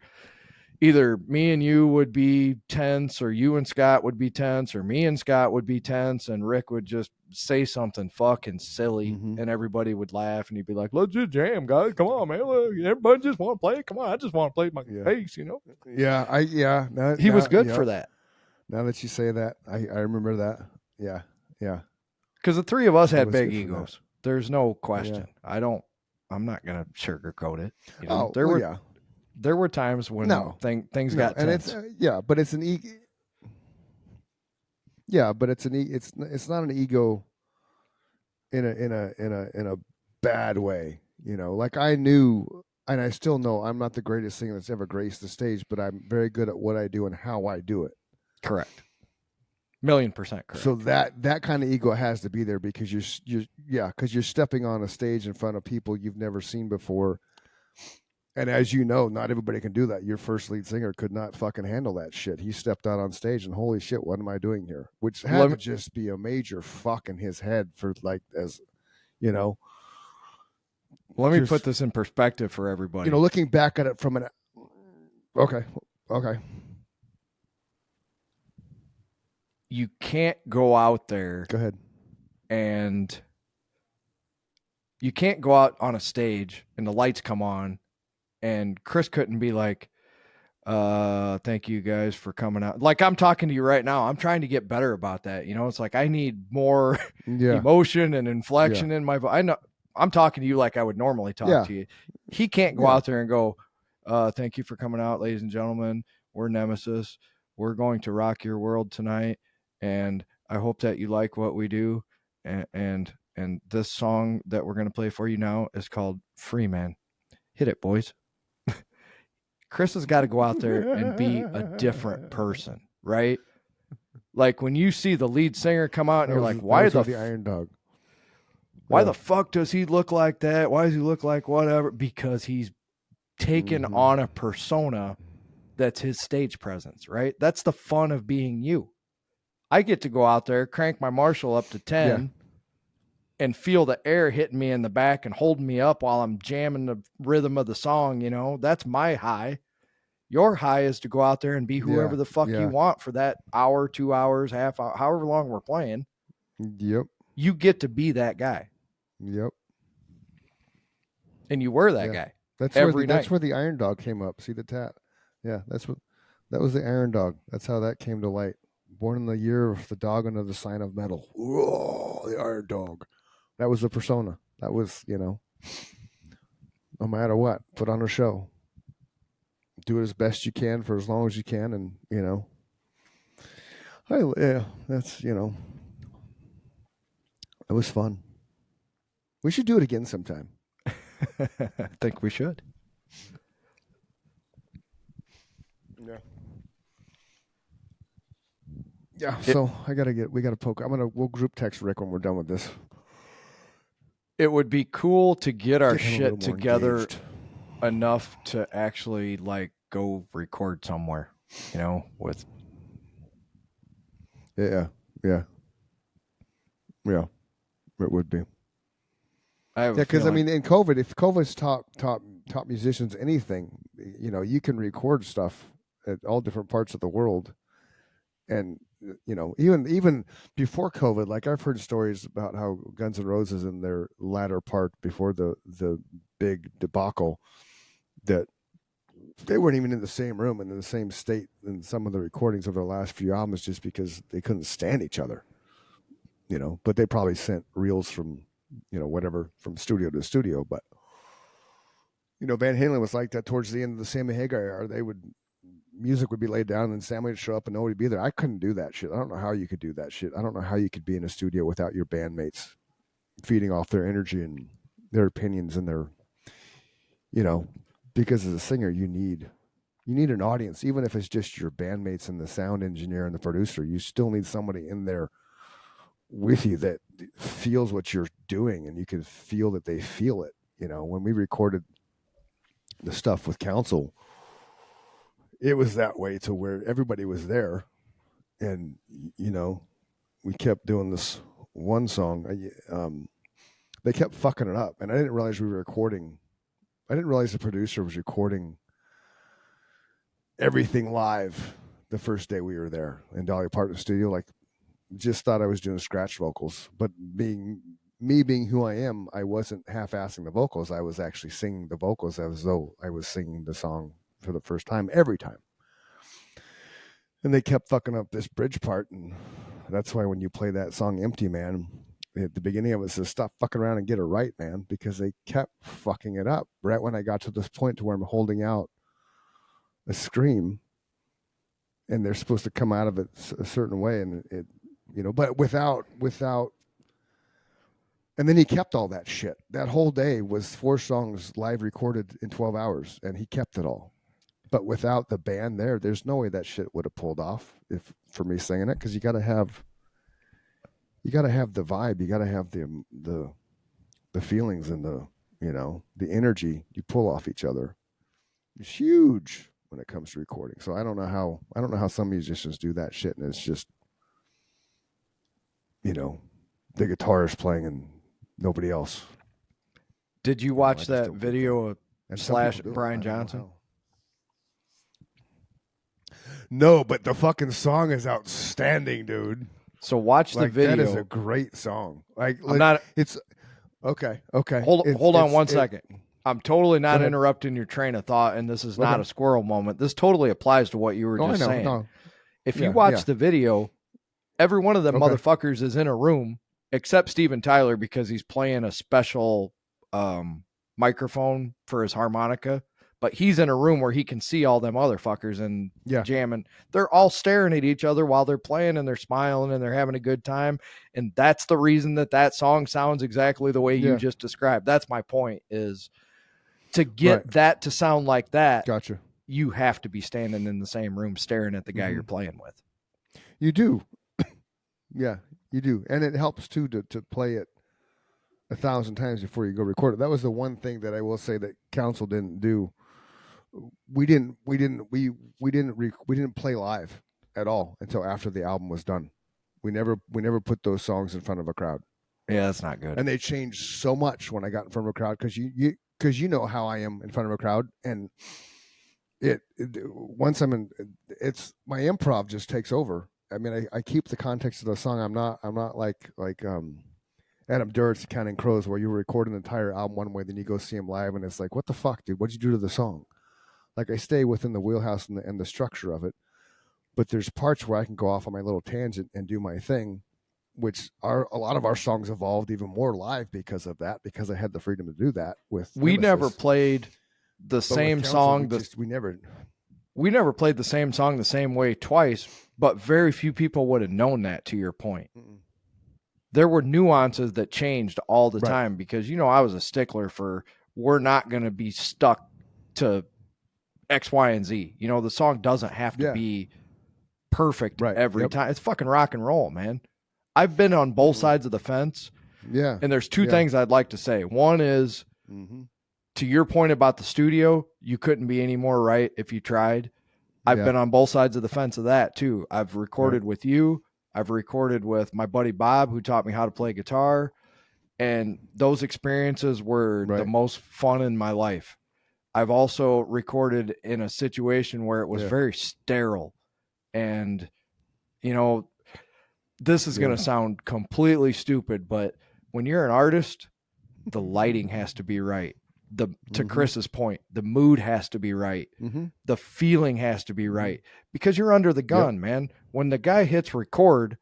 either me and you would be tense or you and Scott would be tense or me and Scott would be tense and Rick would just say something fucking silly and everybody would laugh and he'd be like, let's just jam, guys. Come on, man. Look, everybody just want to play. Come on. I just want to play my bass, Yeah. He was good for that. Now that you say that, I remember that. Yeah. Because the three of us had big egos. There's no question. I'm not going to sugarcoat it. There were times when things got tense. And but it's an ego. Yeah, but it's it's not an ego in a bad way, Like I knew and I still know I'm not the greatest singer that's ever graced the stage, but I'm very good at what I do and how I do it. Correct. 1,000,000% correct. So that kind of ego has to be there because you're stepping on a stage in front of people you've never seen before. And as you know, not everybody can do that. Your first lead singer could not fucking handle that shit. He stepped out on stage and holy shit, what am I doing here? Which had to just be a major fuck in his head for Let me put this in perspective for everybody. Looking back at it from an... Okay. Okay. You can't go out there Go ahead. and you can't go out on a stage and the lights come on and Chris couldn't be like, thank you guys for coming out. Like I'm talking to you right now. I'm trying to get better about that. You know, it's like I need more Yeah. emotion and inflection in my voice. I know I'm talking to you like I would normally talk to you. He can't go out there and go, thank you for coming out, ladies and gentlemen. We're Nemesis. We're going to rock your world tonight. And I hope that you like what we do. And this song that we're going to play for you now is called Free Man. Hit it, boys. Chris has got to go out there and be a different person, right? Like when you see the lead singer come out and you're like, why the Iron Dog? Why the fuck does he look like that? Why does he look like whatever? Because he's taken on a persona that's his stage presence, right? That's the fun of being you. I get to go out there, crank my Marshall up to 10 and feel the air hitting me in the back and holding me up while I'm jamming the rhythm of the song, you know? That's my high. Your high is to go out there and be whoever the fuck you want for that hour, 2 hours, half hour, however long we're playing. Yep. You get to be that guy. Yep. And you were that guy. That's every night. That's where the Iron Dog came up. See the tat? Yeah, that was the Iron Dog. That's how that came to light. Born in the year of the dog under the sign of metal. Whoa, the Iron Dog. That was the persona. That was, you know, no matter what, put on a show. Do it as best you can for as long as you can, and you know, that's, you know, it was fun. We should do it again sometime. I think we should. Yeah. Yeah. So we gotta poke. We'll group text Rick when we're done with this. It would be cool to get our shit together enough to actually like go record somewhere, you know, with. Yeah. It would be. Because I mean, in COVID, if COVID's taught musicians anything, you know, you can record stuff at all different parts of the world, and you know, even before COVID, like I've heard stories about how Guns N' Roses in their latter part before the big debacle, that they weren't even in the same room and in the same state in some of the recordings of their last few albums, just because they couldn't stand each other, you know. But they probably sent reels from, you know, whatever, from studio to studio. But you know, Van Halen was like that towards the end of the Sammy Hagar era. Music would be laid down and Sammy would show up and nobody would be there. I couldn't do that shit. I don't know how you could do that shit. I don't know how you could be in a studio without your bandmates feeding off their energy and their opinions and their, you know, because as a singer, you need an audience, even if it's just your bandmates and the sound engineer and the producer. You still need somebody in there with you that feels what you're doing, and you can feel that they feel it. You know, when we recorded the stuff with Council, it was that way, to where everybody was there, and you know, we kept doing this one song. They kept fucking it up, and I didn't realize we were recording. I didn't realize the producer was recording everything live the first day we were there in Dolly Parton studio. Like, just thought I was doing scratch vocals, but being who I am, I wasn't half-assing the vocals. I was actually singing the vocals as though I was singing the song for the first time every time. And they kept fucking up this bridge part, and that's why when you play that song Empty Man, at the beginning of it says, stop fucking around and get it right, man, because they kept fucking it up. Right when I got to this point to where I'm holding out a scream and they're supposed to come out of it a certain way, and it, you know, but without, and then he kept all that shit. That whole day was 4 songs live recorded in 12 hours, and he kept it all. But without the band there's no way that shit would have pulled off for me singing it, because you got to have the vibe, you got to have the feelings and the, you know, the energy you pull off each other. It's huge when it comes to recording. So I don't know how some musicians do that shit, and it's just, you know, the guitarist playing and nobody else. Did you watch that video of / Brian Johnson? No, but the fucking song is outstanding, dude. So watch the Like video. that is a great song. Like I'm not. It's okay. Okay. Hold on one second. I'm totally not ahead. interrupting your train of thought, and this is not a squirrel moment. This totally applies to what you were just saying. No. If you watch the video, every one of them motherfuckers is in a room except Steven Tyler because he's playing a special microphone for his harmonica. But he's in a room where he can see all them other fuckers and jamming. They're all staring at each other while they're playing, and they're smiling and they're having a good time. And that's the reason that song sounds exactly the way you just described. That's my point, is to get that to sound like that. Gotcha. You have to be standing in the same room staring at the guy you're playing with. You do. Yeah, you do. And it helps too to play it 1,000 times before you go record it. That was the one thing that I will say that Council didn't do. We didn't play live at all until after the album was done. We never put those songs in front of a crowd. Yeah, that's not good. And they changed so much when I got in front of a crowd because you know how I am in front of a crowd, and once I'm in, it's my improv just takes over. I mean, I keep the context of the song. I'm not like Adam Duritz, Counting Crows, where you were recording the entire album one way, then you go see him live, and it's like, what the fuck, dude? What'd you do to the song? Like, I stay within the wheelhouse and the structure of it, but there's parts where I can go off on my little tangent and do my thing, which are a lot of our songs evolved even more live because of that, because I had the freedom to do that with. We never played the same song. We never played the same song the same way twice, but very few people would have known that, to your point. Mm-mm. There were nuances that changed all the time because, I was a stickler for, we're not going to be stuck to X, Y, and Z. The song doesn't have to be perfect every time. It's fucking rock and roll, man. I've been on both sides of the fence. Yeah. And there's two things I'd like to say. One is, to your point about the studio, you couldn't be any more right if you tried. I've been on both sides of the fence of that too. I've recorded with you. I've recorded with my buddy Bob, who taught me how to play guitar. And those experiences were the most fun in my life. I've also recorded in a situation where it was very sterile. And, this is going to sound completely stupid, but when you're an artist, the lighting has to be right. To Chris's point, the mood has to be right. The feeling has to be right, because you're under the gun, man. When the guy hits record,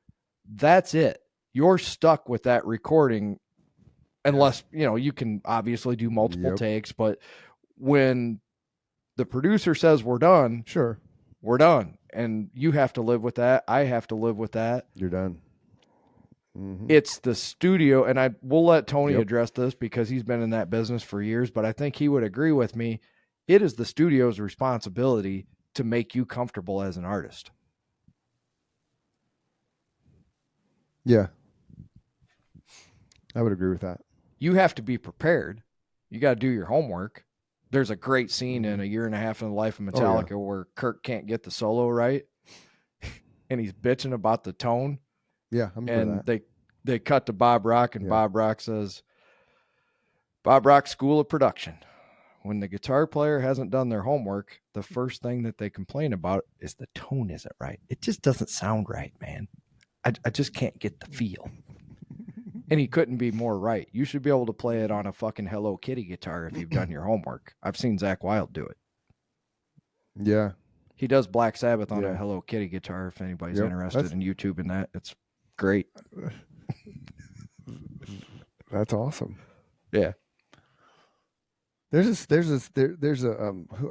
that's it. You're stuck with that recording, unless, you can obviously do multiple takes, but when the producer says we're done, we're done. And you have to live with that. I have to live with that. You're done. It's the studio, and we'll let Tony address this because he's been in that business for years, but I think he would agree with me. It is the studio's responsibility to make you comfortable as an artist. Yeah. I would agree with that. You have to be prepared. You got to do your homework. There's a great scene in A Year and a Half in the Life of Metallica where Kirk can't get the solo right, and he's bitching about the tone. Yeah, and they cut to Bob Rock, and Bob Rock says, Bob Rock School of Production. When the guitar player hasn't done their homework, the first thing that they complain about is the tone isn't right. It just doesn't sound right, man. I just can't get the feel. And he couldn't be more right. You should be able to play it on a fucking Hello Kitty guitar if you've done your homework. I've seen Zakk Wylde do it. Yeah. He does Black Sabbath on a Hello Kitty guitar if anybody's interested in YouTube in that. It's great. That's awesome. Yeah. There's a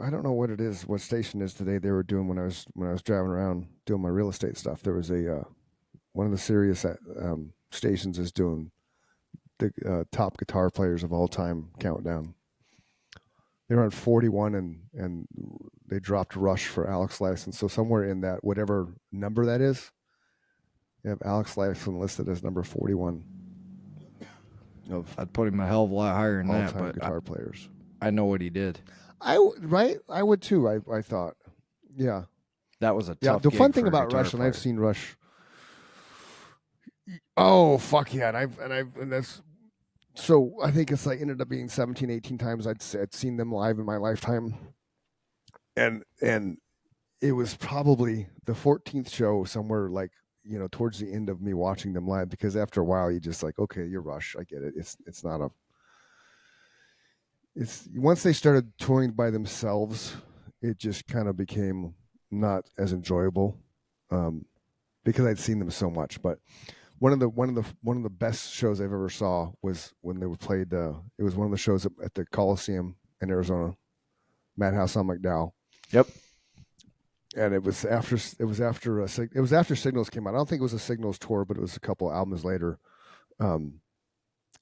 I don't know what it is, what station is today. They were doing when I was driving around doing my real estate stuff. There was a one of the Sirius stations is doing the top guitar players of all time countdown. They were on 41 and they dropped Rush for Alex Lifeson. So somewhere in that, whatever number that is, you have Alex Lifeson listed as number 41. I'd put him a hell of a lot higher than that, all-time but guitar players. I know what he did. I would too. I thought, yeah, that was a tough. The fun thing about Rush, and I've seen Rush. Oh fuck yeah, and that's so. I think it's like ended up being 17, 18 times I'd seen them live in my lifetime, and it was probably the 14th show, somewhere like, towards the end of me watching them live, because after a while you just like, okay, you're Rush, I get it. It's not a it's once they started touring by themselves, it just kind of became not as enjoyable, because I'd seen them so much. But one of the best shows I've ever saw was when they played. It was one of the shows at the Coliseum in Arizona, Madhouse on McDowell. Yep. And it was after Signals came out. I don't think it was a Signals tour, but it was a couple albums later.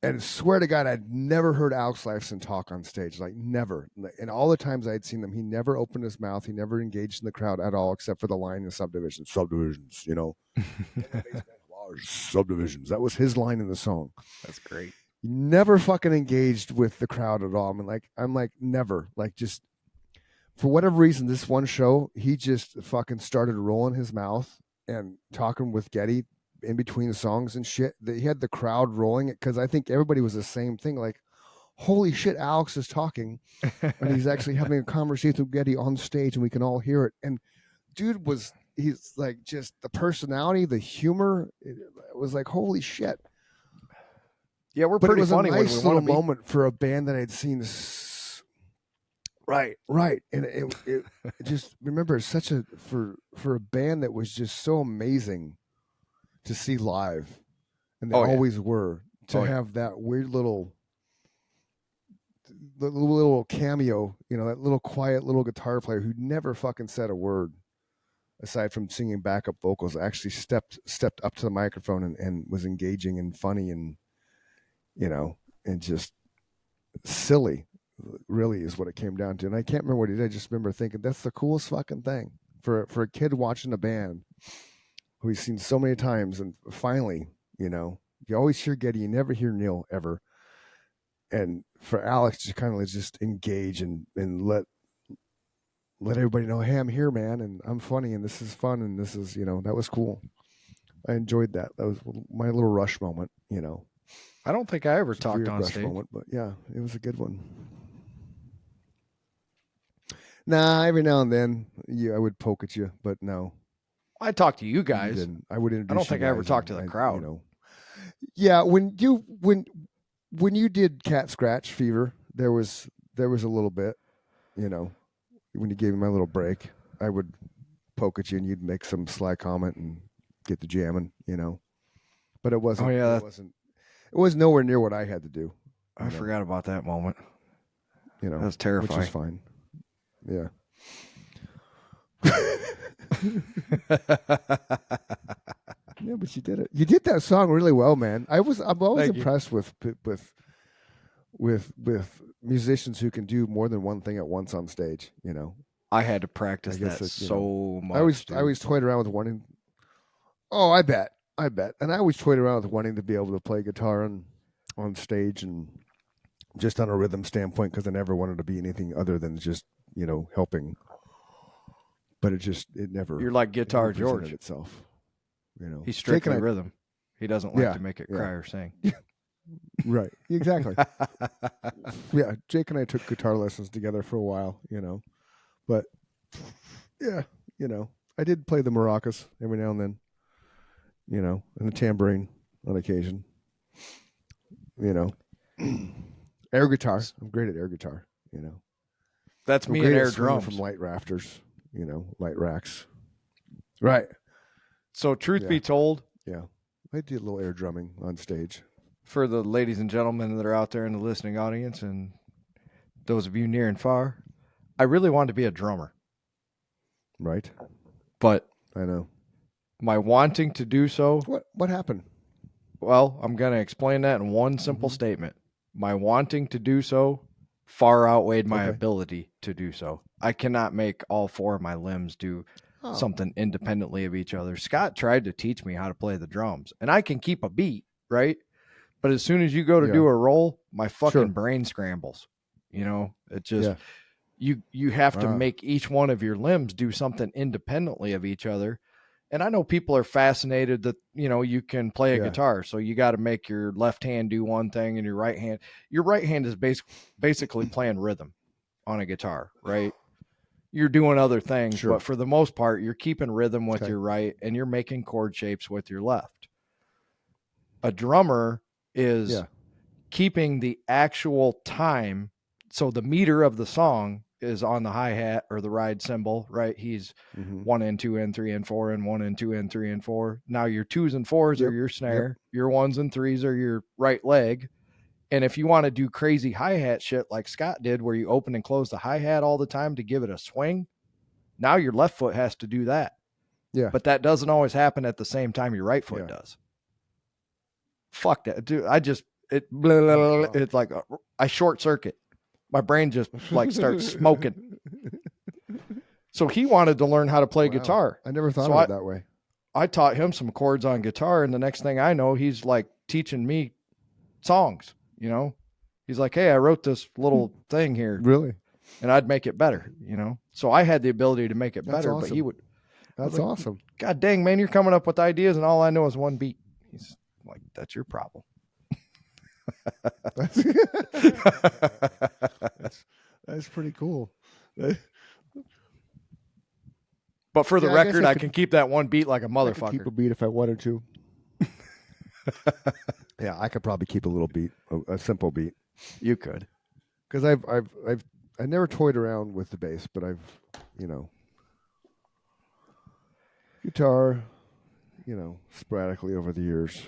And swear to God, I'd never heard Alex Lifeson talk on stage, like never. And all the times I'd seen them, he never opened his mouth. He never engaged in the crowd at all, except for the line in Subdivisions. Subdivisions, Subdivisions. That was his line in the song. That's great. He never fucking engaged with the crowd at all. I'm like never. Like, just for whatever reason, this one show, he just fucking started rolling his mouth and talking with Geddy in between the songs and shit. He had the crowd rolling it, because I think everybody was the same thing. Like, holy shit, Alex is talking, and he's actually having a conversation with Geddy on stage, and we can all hear it. And dude he's like, just the personality, the humor, it was like, holy shit. Yeah, we're But pretty it was funny a nice when we little want to be. moment for a band that I'd seen. Right, and it just, remember, it's such a for a band that was just so amazing to see live, and they always were, to have that weird little cameo, that little quiet little guitar player who never fucking said a word aside from singing backup vocals, actually stepped up to the microphone and was engaging and funny and and just silly, really, is what it came down to. And I can't remember what he did. I just remember thinking, that's the coolest fucking thing for a kid watching a band who he's seen so many times, and finally, you always hear Geddy, you never hear Neil ever. And for Alex to kind of just engage and let everybody know, hey, I'm here, man, and I'm funny, and this is fun, and this is, that was cool. I enjoyed that. That was my little Rush moment, I don't think I ever talked on Rush stage. moment, but yeah, it was a good one. Nah, every now and then, I would poke at you, but no. I talked to you guys. I would introduce. I don't think I ever talked to the crowd. Yeah, when you did Cat Scratch Fever, there was a little bit, when you gave me my little break, I would poke at you and you'd make some sly comment and get the jamming, But it wasn't. It was nowhere near what I had to do. I forgot about that moment. That was terrifying. Which is fine. Yeah. Yeah, but you did it. You did that song really well, man. I'm always impressed with musicians who can do more than one thing at once on stage. I had to practice that so much. I always toyed around with wanting. Oh, I bet, and I always toyed around with wanting to be able to play guitar on stage and just on a rhythm standpoint, because I never wanted to be anything other than just helping. But it never. You're like Guitar George itself. He's strictly rhythm. He doesn't like to make it cry or sing. Right. Exactly. Yeah. Jake and I took guitar lessons together for a while, but yeah, I did play the maracas every now and then, and the tambourine on occasion, air guitar. I'm great at air guitar, That's I'm me great and at air swinging drums from light rafters, light racks. Right. So truth be told, yeah, I did a little air drumming on stage. For the ladies and gentlemen that are out there in the listening audience and those of you near and far, I really wanted to be a drummer. Right. But I know. My wanting to do so. What happened? Well, I'm going to explain that in one simple statement. My wanting to do so far outweighed my ability to do so. I cannot make all four of my limbs do something independently of each other. Scott tried to teach me how to play the drums, and I can keep a beat, right? But as soon as you go to do a roll, my fucking brain scrambles. It just you have to make each one of your limbs do something independently of each other. And I know people are fascinated that, you can play a guitar. So you got to make your left hand do one thing and your right hand is basically playing rhythm on a guitar, right? you're doing other things, Sure. but for the most part, you're keeping rhythm with Okay. your right and you're making chord shapes with your left. A drummer is Yeah. keeping the actual time. So the meter of the song is on the hi-hat or the ride cymbal, right? He's Mhm. 1 and 2 and 3 and 4 and 1 and 2 and 3 and 4. Now your 2s and 4s are Yep. your snare, your 1s and 3s are your right leg. And if you want to do crazy hi-hat shit like Scott did, where you open and close the hi-hat all the time to give it a swing, now your left foot has to do that. Yeah. But that doesn't always happen at the same time your right foot Yeah. does. Fuck that. Dude, blah, blah, blah, wow. it's like I short circuit. My brain just like starts smoking. So he wanted to learn how to play Wow. guitar. I never thought So of it that way. I taught him some chords on guitar, and the next thing I know, he's like teaching me songs, you know? He's like, hey, I wrote this little thing here, Really? and I'd make it better, you know? So I had the ability to make it That's better, but awesome. he would, That's like, awesome. God dang, man, you're coming up with ideas, and all I know is one beat. He's like, that's your problem. That's pretty cool. But for the Yeah, I guess record, I I could- can keep that one beat like a I could motherfucker. keep a beat if I wanted to. Yeah, I could probably keep a little beat, a simple beat, You could. because I never toyed around with the bass, but I've, guitar, sporadically over the years.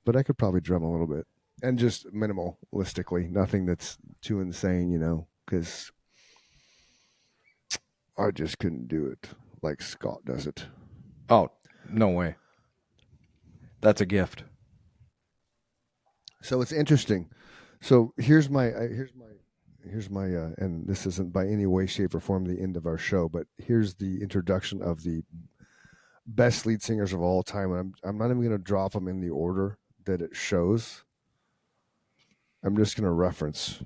But I could probably drum a little bit, and just minimalistically, nothing that's too insane, because I just couldn't do it like Scott does it. Oh, no way. That's a gift. So it's interesting. So here's my and this isn't by any way, shape, or form the end of our show, but here's the introduction of the best lead singers of all time, and I'm not even going to drop them in the order that it shows. I'm just going to reference.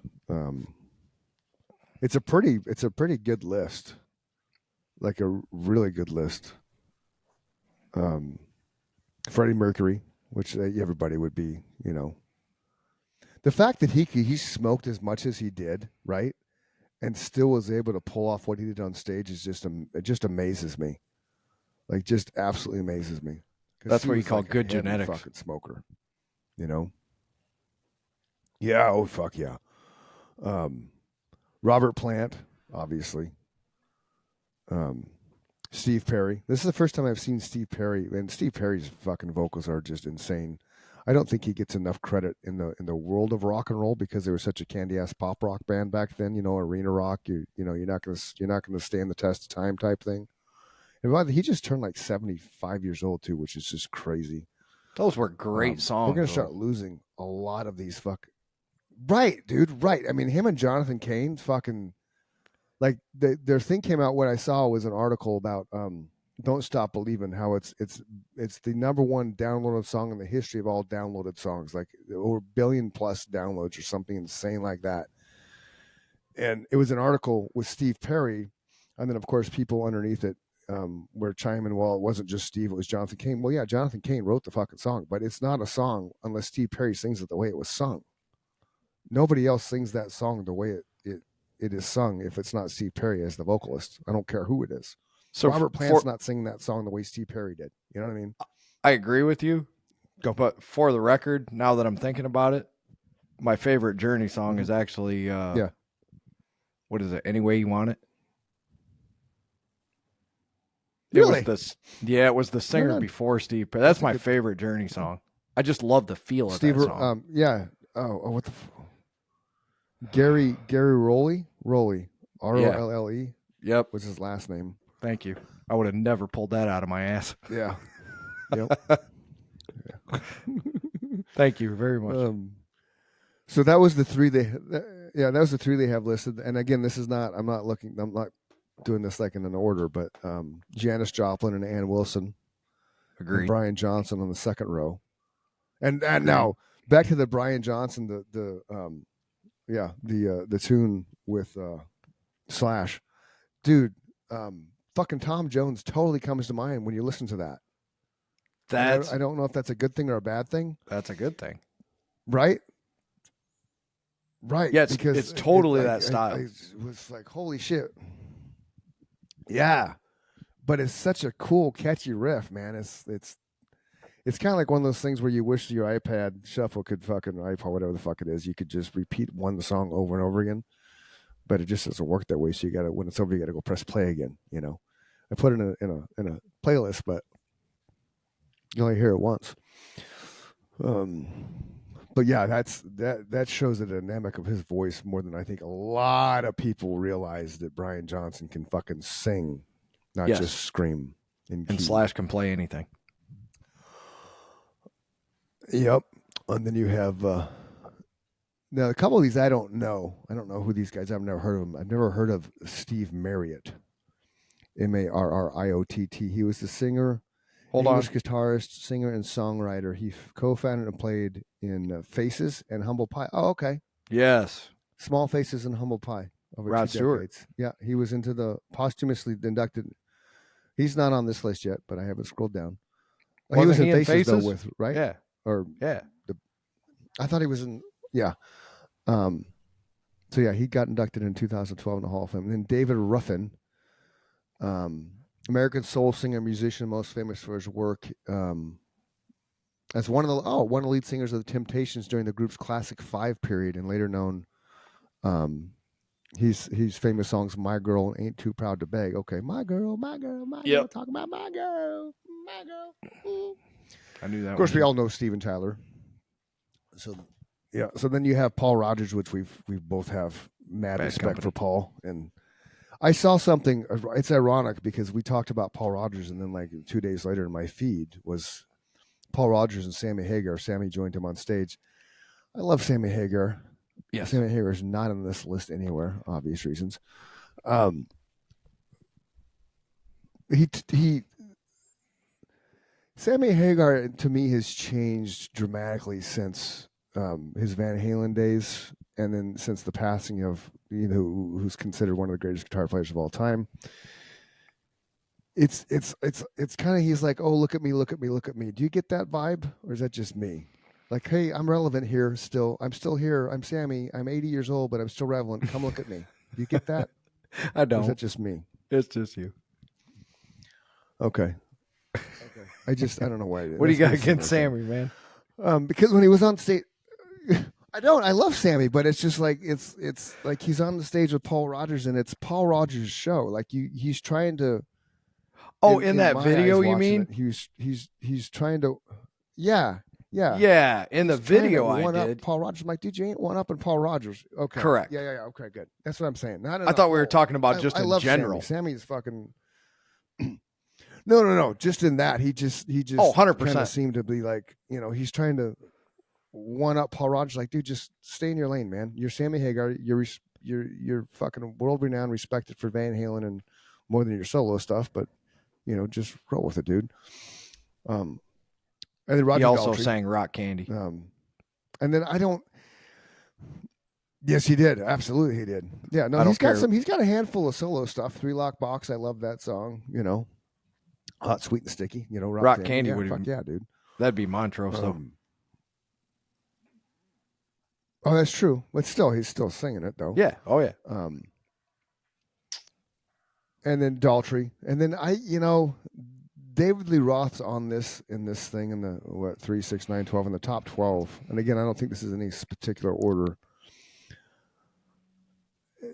It's a pretty good list, like a really good list. Freddie Mercury, which everybody would be, The fact that he smoked as much as he did, right, and still was able to pull off what he did on stage is it just amazes me, like just absolutely amazes me. That's he what you was call like a good heavy genetics. fucking smoker, Yeah. Oh fuck yeah. Robert Plant, obviously. Steve Perry. This is the first time I've seen Steve Perry, and Steve Perry's fucking vocals are just insane. I don't think he gets enough credit in the world of rock and roll because they were such a candy ass pop rock band back then. Arena rock. You're not gonna stand the test of time type thing. And by the way, he just turned like 75 years old too, which is just crazy. Those were great songs. We're gonna though. start losing a lot of these Right, dude. Right. I mean, him and Jonathan Cain, fucking, like their thing came out. What I saw was an article about "Don't Stop Believing," how it's the number one downloaded song in the history of all downloaded songs, like over 1 billion plus downloads or something insane like that. And it was an article with Steve Perry, and then of course people underneath it were chiming. Well, it wasn't just Steve; it was Jonathan Cain. Well, yeah, Jonathan Cain wrote the fucking song, but it's not a song unless Steve Perry sings it the way it was sung. Nobody else sings that song the way it is sung if it's not Steve Perry as the vocalist. I don't care who it is. So Robert Plant's not singing that song the way Steve Perry did. You know what I mean? I agree with you. Go. But for the record, now that I'm thinking about it, my favorite Journey song is actually what is it? Any Way You Want It? Really? It was the singer no. before Steve Perry. That's my favorite Journey song. I just love the feel of that song. Yeah. Oh, what the Gary Rowley, Rolle. Yep. Was his last name. Thank you. I would have never pulled that out of my ass. Yeah. Yep. Thank you very much. So that was the three that was the three they have listed. And again, I'm not doing this like in an order, but Janis Joplin and Ann Wilson, Agreed. and Brian Johnson on the second row. And now back to the Brian Johnson, the tune with Slash, dude. Fucking Tom Jones totally comes to mind when you listen to that. I don't know if that's a good thing or a bad thing. That's a good thing, right? Right. Yeah, because it's totally that style. I was like, holy shit. Yeah, but it's such a cool, catchy riff, man. It's kind of like one of those things where you wish your iPad shuffle could fucking iPod, whatever the fuck it is, you could just repeat one song over and over again. But it just doesn't work that way. So you got to, when it's over, you got to go press play again. You know, I put it in a playlist, but you only hear it once. But yeah, that shows the dynamic of his voice more than I think a lot of people realize that Brian Johnson can fucking sing, not Yes. just scream. And Slash can play anything. Yep. And then you have now a couple of these I don't know. I don't know who these guys are. I've never heard of them. I've never heard of Steve Marriott. Marriott. He was the singer, English guitarist, singer, and songwriter. He co-founded and played in Faces and Humble Pie. Oh, okay. Yes. Small Faces and Humble Pie over Rod 2 Stewart. decades. Yeah, he was into the posthumously inducted. He's not on this list yet, but I haven't scrolled down. He was in Faces though, with right? Yeah. Or yeah. I thought he was in. Yeah. So yeah, he got inducted in 2012 in the Hall of Fame. And then David Ruffin, American soul singer, musician, most famous for his work as one of the lead singers of the Temptations during the group's Classic 5 period, and later known. He's famous songs "My Girl" and "Ain't Too Proud to Beg." Okay, my girl, talking about my girl. I knew that. Of course, we all know Steven Tyler. So yeah, so then you have Paul Rogers, which we both have mad respect for Paul. And I saw something. It's ironic because we talked about Paul Rogers, and then like 2 days later in my feed was Paul Rogers and Sammy Hagar. Sammy joined him on stage. I love Sammy Hagar. Yes. Sammy Hagar is not on this list anywhere, obvious reasons. Sammy Hagar to me has changed dramatically since his Van Halen days, and then since the passing of who's considered one of the greatest guitar players of all time. It's kind of, he's like, oh, look at me. Do you get that vibe, or is that just me? Like, hey, I'm relevant here still. I'm still here. I'm Sammy. I'm 80 years old, but I'm still relevant. Come look at me. Do you get that? I don't. Or is that just me? It's just you. Okay. I don't know why. What do you got against Sammy, man? Because when he was on stage, I love Sammy, but it's just like, it's like he's on the stage with Paul Rogers, and it's Paul Rogers' show. Like he's trying to. Oh, in that video, you mean? He's trying to. Yeah. Yeah, in the video I did. Paul Rogers. I'm like, dude, you ain't one up in Paul Rogers. Okay. Correct. Yeah. Okay, good. That's what I'm saying. I thought we were talking about just in general. Sammy's fucking. No. Just in that, he just 100% kind of seemed to be like, he's trying to one up Paul Rogers. Like, dude, just stay in your lane, man. You're Sammy Hagar. You're fucking world renowned, respected for Van Halen and more than your solo stuff, but just roll with it, dude. And then Roger he also Daltrey sang Rock Candy. And then Yes, he did. Absolutely, he did. Yeah, no, he's got a handful of solo stuff. 3 Lock Box, I love that song. Hot, Sweet, and Sticky. Rock Candy would. Fuck yeah, dude. That'd be Montrose though. Oh, that's true. But still, he's still singing it though. Yeah. Oh yeah. And then Daltrey, and then David Lee Roth's on this thing in the 3, 6, 9, 12 in the top 12. And again, I don't think this is in any particular order.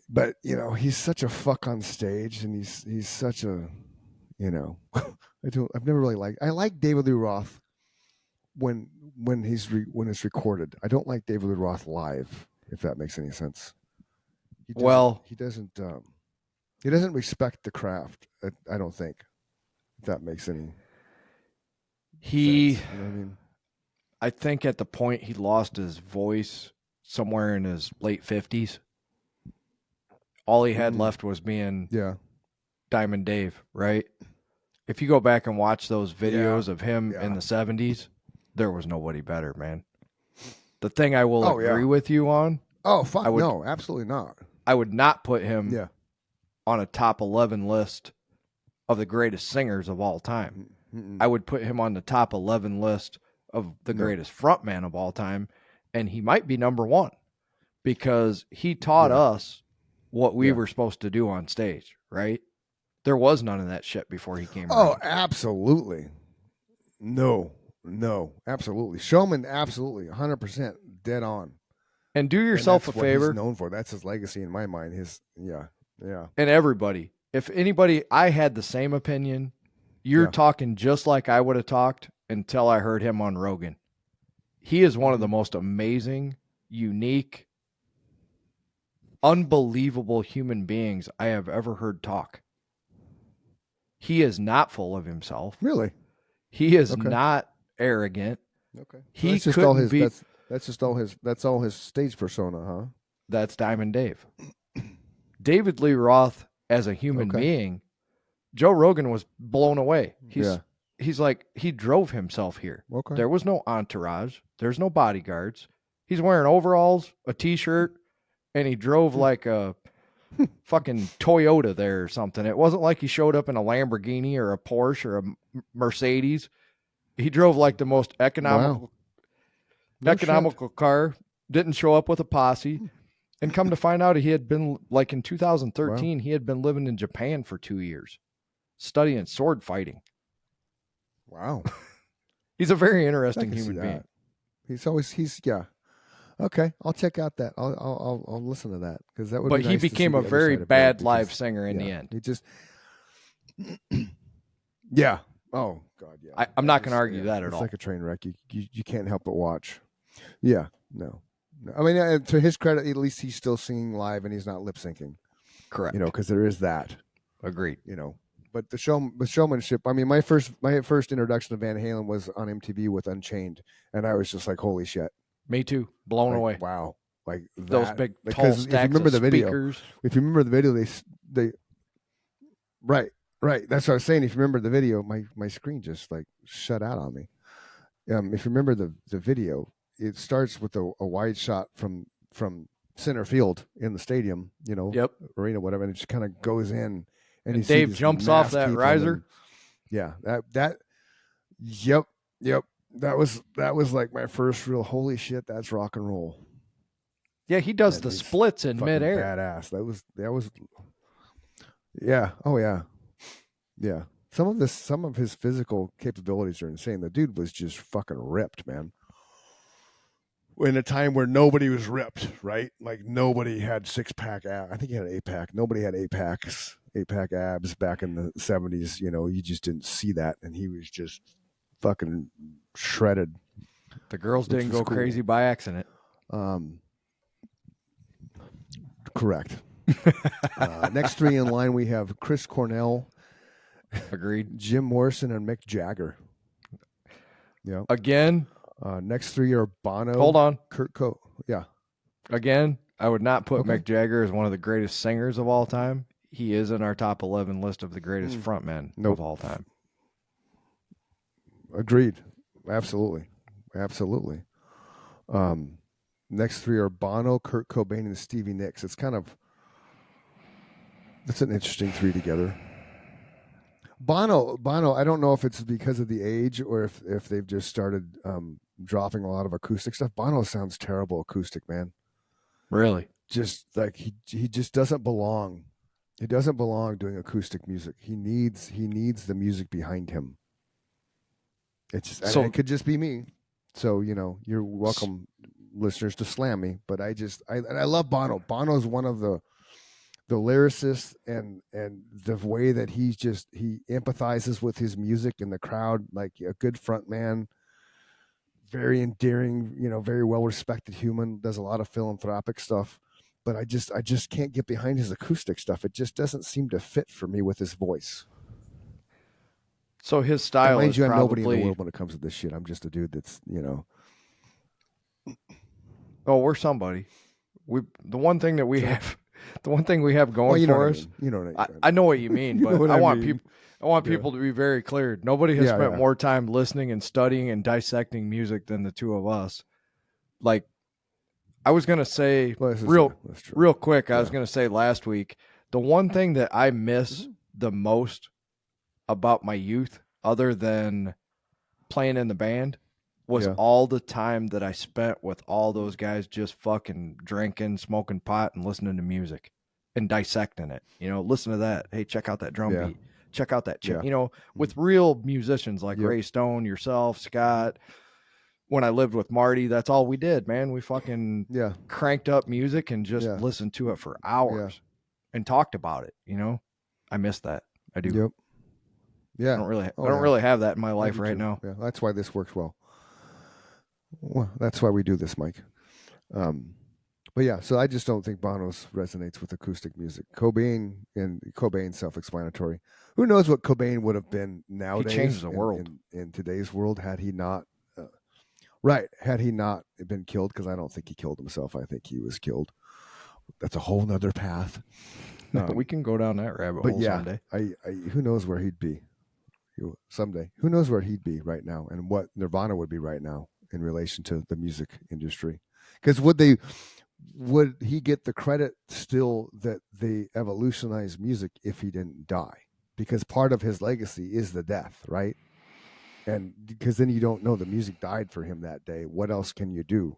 But he's such a fuck on stage, and he's such a, I've never really liked. I like David Lee Roth when it's recorded. I don't like David Lee Roth live, if that makes any sense. He doesn't respect the craft. I don't think. If that makes any sense. You know what I mean? I think at the point he lost his voice somewhere in his late 50s. All he had left was being Diamond Dave, right? If you go back and watch those videos of him in the 70s, there was nobody better, man. The thing I will agree with you on. Oh, fuck no, absolutely not. I would not put him on a top 11 list of the greatest singers of all time. I would put him on the top 11 list of the greatest frontman of all time, and he might be number 1 because he taught us what we were supposed to do on stage, right? There was none of that shit before he came Oh, around. absolutely. No, absolutely. Showman, absolutely, 100% dead on. And do And yourself a that's what favor. he's known for. That's his legacy in my mind. Yeah. And everybody, if anybody, I had the same opinion. You're Yeah. talking just like I would have talked until I heard him on Rogan. He is one of the most amazing, unique, unbelievable human beings I have ever heard talk. He is not full of himself. Really? He is Okay. not arrogant. Okay. So He that's just all couldn't his. be. That's just all his. That's all his stage persona, huh? That's Diamond Dave. David Lee Roth as a human Okay. being, Joe Rogan was blown away. Yeah. He's like, he drove himself here. Okay. There was no entourage. There's no bodyguards. He's wearing overalls, a t-shirt, and he drove like a fucking Toyota there or something. It wasn't like he showed up in a Lamborghini or a Porsche or a Mercedes. He drove like the most economical No shit. economical car, didn't show up with a posse. And come to find out, he had been, like in 2013, he had been living in Japan for 2 years, studying sword fighting. Wow. He's a very I interesting can see human being. that. He's yeah. Okay, I'll check out that. I'll listen to that because that would. But be he nice to see became the a other very side of bad Bill live because, singer in the yeah, end. He just. Yeah. Oh God. Yeah. I'm not going to argue that at it's all. like a train wreck. You can't help but watch. Yeah. No. I mean, to his credit, at least he's still singing live and he's not lip syncing. Correct. You know, because there is that. Agreed. You know, but the showmanship. I mean, my first introduction to Van Halen was on MTV with Unchained, and I was just like, holy shit, Me too. Blown like, away. Wow, like that. Those big Like, tall 'cause if you stacks remember of the video, speakers. if you remember the video, they right. That's what I was saying. If you remember the video, my screen just like shut out on me. If you remember the video, it starts with a wide shot from center field in the stadium, you know, Yep. arena, whatever, and it just kind of goes in, and you see Dave this jumps off mass that people riser. and- yeah, yep. That was like my first real holy shit. That's rock and roll. Yeah, he does That the is splits in Fucking midair. badass. That was. Yeah. Oh yeah. Yeah. Some of his physical capabilities are insane. The dude was just fucking ripped, man. In a time where nobody was ripped, right? Like nobody had 6-pack abs. I think he had an 8-pack. Nobody had 8-pack abs back in the 70s. You know, you just didn't see that, and he was just fucking shredded. The girls Which didn't was go cool. crazy by accident. Correct. Next three in line, we have Chris Cornell, Agreed. Jim Morrison, and Mick Jagger. Yeah. Again, Next three are Bono. hold on. Kurt Cobain. Yeah. Again, I would not put Okay. Mick Jagger as one of the greatest singers of all time. He is in our top 11 list of the greatest frontmen Nope. of all time. Agreed. Absolutely. Next three are Bono, Kurt Cobain, and Stevie Nicks. It's an interesting three together. Bono, I don't know if it's because of the age or if they've just started dropping a lot of acoustic stuff. Bono sounds terrible acoustic, man. Really? Just like he just doesn't belong. He doesn't belong doing acoustic music. He needs the music behind him. It's just, So- it could just be me. So, you know, you're welcome, listeners, to slam me. But I love Bono. Bono's one of the lyricists and the way that he empathizes with his music and the crowd, like a good front man, very endearing, you know, very well respected human, does a lot of philanthropic stuff. But I just can't get behind his acoustic stuff. It just doesn't seem to fit for me with his voice. So his And style mind is you, I'm nobody in probably... the world when it comes to this shit. I'm just a dude that's, you know. Oh, we're somebody. The one thing we have going Well, you know for what I us. mean. You know what I mean. I know what you mean, You know but what I I want mean. people to be very clear. Nobody has Yeah, spent yeah. more time listening and studying and dissecting music than the two of us. Like, I was gonna say Well, this is- that's true. real quick. I was Yeah. gonna say last week, the one thing that I miss Mm-hmm. the most about my youth, other than playing in the band, was Yeah. all the time that I spent with all those guys just fucking drinking, smoking pot, and listening to music. and dissecting it. Listen to that. Hey, check out that drum Yeah. beat. Check out that chip. Yeah. With real musicians like Yep. Ray Stone, yourself, Scott. When I lived with Marty, that's all we did, man. We fucking Yeah. cranked up music and just Yeah. listened to it for hours and talked about it. I miss that. I do. Yep. Yeah. I don't really, Oh, I don't yeah. really have that in my I life do right too. now. Yeah. That's why this works well. Well, that's why we do this, Mike. But yeah, so I just don't think Bono's resonates with acoustic music. Cobain's self-explanatory. Who knows what Cobain would have been nowadays? He changed the world in today's world had he not. Right, had he not been killed, because I don't think he killed himself. I think he was killed. That's a whole nother path. We can go down that rabbit But hole yeah, someday. who knows where he'd be someday? Who knows where he'd be right now, and what Nirvana would be right now in relation to the music industry? Because would he get the credit still that they evolutionized music if he didn't die? Because part of his legacy is the death, right? And because then you don't know the music died for him that day. What else can you do?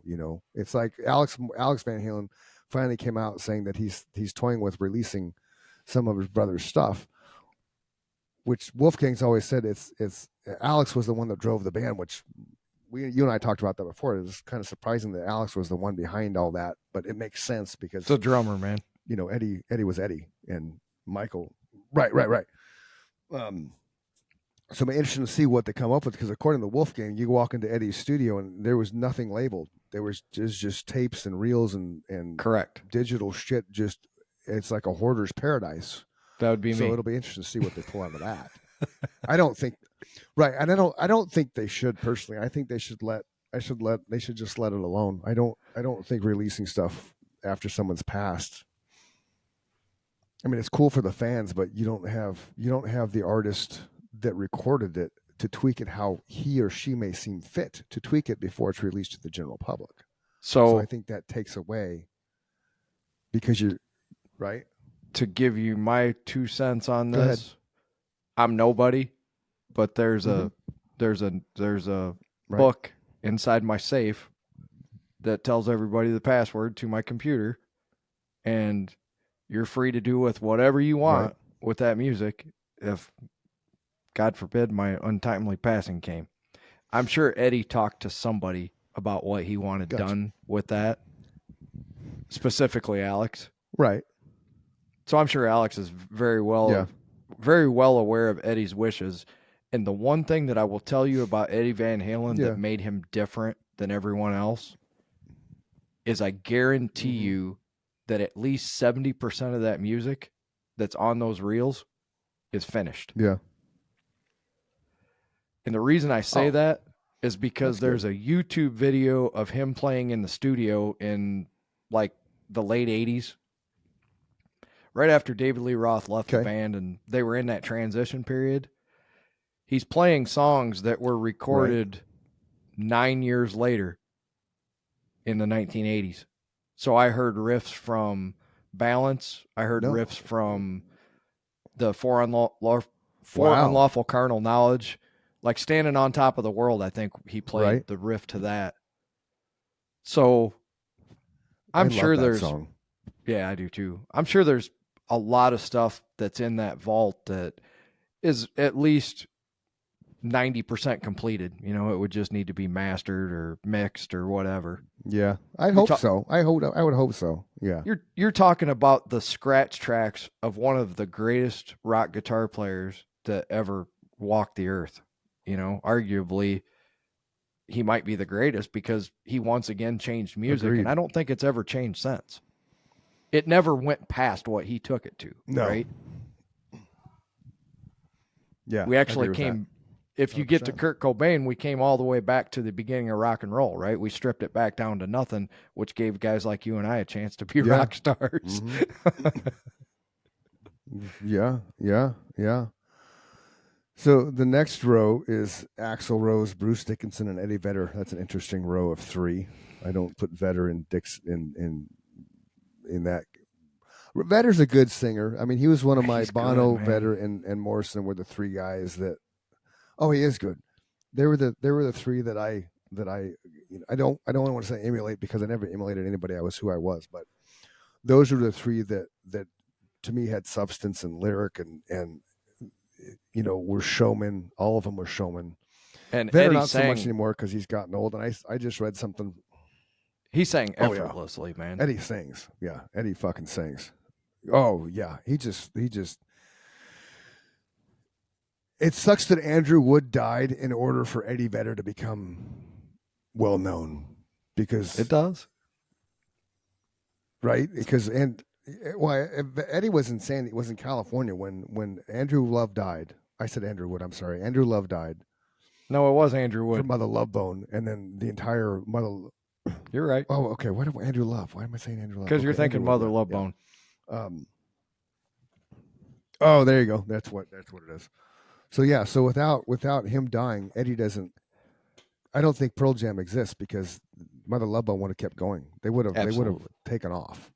It's like Alex Van Halen finally came out saying that he's toying with releasing some of his brother's stuff, which Wolfgang's always said it's Alex was the one that drove the band, which you and I talked about that before. It was kind of surprising that Alex was the one behind all that, but it makes sense because it's a drummer, man. Eddie was Eddie and Michael. Right. So I'm interested to see what they come up with, because according to Wolfgang, you walk into Eddie's studio and there was nothing labeled. There was just tapes and reels and correct digital shit. Just it's like a hoarder's paradise. That would be me. So it'll be interesting to see what they pull out of that. I don't think, right? And I don't think they should personally. I think they should they should just let it alone. I don't think releasing stuff after someone's passed. I mean, it's cool for the fans, but you don't have the artist that recorded it to tweak it how he or she may seem fit to tweak it before it's released to the general public. So I think that takes away, because you're right. To give you my 2 cents on Go ahead. this, I'm nobody, but there's a Right. book inside my safe that tells everybody the password to my computer, and you're free to do with whatever you want Right. with that music. If God forbid my untimely passing came, I'm sure Eddie talked to somebody about what he wanted Gotcha. done with that, specifically Alex. Right. So I'm sure Alex is very well aware of Eddie's wishes. And the one thing that I will tell you about Eddie Van Halen that made him different than everyone else is I guarantee you that at least 70% of that music that's on those reels is finished. Yeah. And the reason I say that is because That's there's a YouTube video of him playing in the studio in like the late 80s, right after David Lee Roth left the band, and they were in that transition period. He's playing songs that were recorded 9 years later in the 1980s. So I heard riffs from Balance. I heard riffs from the For Unlawful Carnal Knowledge. Like Standing on Top of the World, I think he played the riff to that. So I'm sure there's... song. Yeah, I do too. I'm sure there's a lot of stuff that's in that vault that is at least 90% completed. It would just need to be mastered or mixed or whatever. Yeah, I hope so. I would hope so. Yeah. You're talking about the scratch tracks of one of the greatest rock guitar players that ever walked the earth. Arguably he might be the greatest because he once again changed music. Agreed. And I don't think it's ever changed since. It never went past what he took it to. No. Right? Yeah. We actually came, if you get to Kurt Cobain, we came all the way back to the beginning of rock and roll, right? We stripped it back down to nothing, which gave guys like you and I a chance to be rock stars. Yeah. So the next row is Axl Rose, Bruce Dickinson, and Eddie Vedder. That's an interesting row of three. I don't put Vedder and Dix in that. Vedder's a good singer. I mean, he was one of my Bono, Vedder, and Morrison were the three guys that. Oh, he is good. They were the three that I I don't want to say emulate because I never emulated anybody. I was who I was, but those are the three that to me had substance and lyric and were showmen. All of them were showmen. And Vedder Eddie not so much sang. anymore because he's gotten old. And I just read something. He sang Oh, yeah. effortlessly, man. Eddie sings. Yeah, Eddie fucking sings. Oh yeah, he just. It sucks that Andrew Wood died in order for Eddie Vedder to become well known, because It does. right? Because Eddie was in California when Andrew Love died. I said Andrew Wood. I'm sorry, Andrew Love died No, it was Andrew Wood. from Mother Love Bone, and then the entire Mother. You're right. Oh, okay. What Andrew Love? Why am I saying Andrew Love? Because you're Okay, thinking Andrew Wood, Mother yeah, Love yeah. Bone. Oh, there you go. That's what it is. So yeah. So without him dying, Eddie doesn't. I don't think Pearl Jam exists, because Mother Love Bone would have kept going. They would have Absolutely. taken off.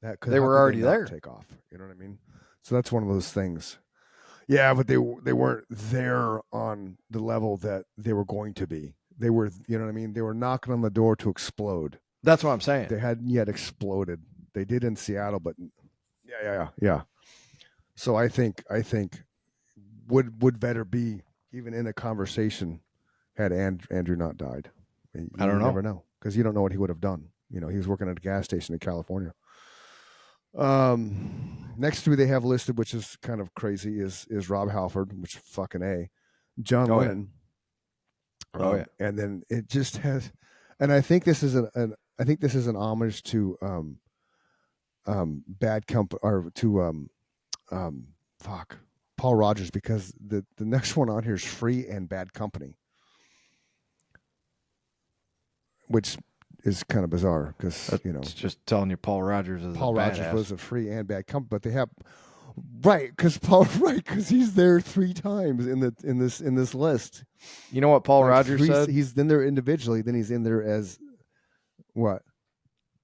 They were already there. Take off. You know what I mean? So that's one of those things. Yeah, but they weren't there on the level that they were going to be. They were, you know what I mean? They were knocking on the door to explode. That's what I'm saying. They hadn't yet exploded. They did in Seattle, but yeah. So I think would Vedder be even in a conversation had Andrew not died? I don't know. Never know, because you don't know what he would have done. He was working at a gas station in California. Next three they have listed, which is kind of crazy, is Rob Halford, which fucking A, John Lennon. Yeah. And then it just has, and I think this is an homage to Bad Company, or to Paul Rogers, because the next one on here is Free and Bad Company, which is kind of bizarre, because It's just telling you Paul Rogers is Paul a Rogers badass. was a Free and Bad Company, but they have because he's there 3 times in this list. You know what Paul Rogers said? He's in there individually, then he's in there as what?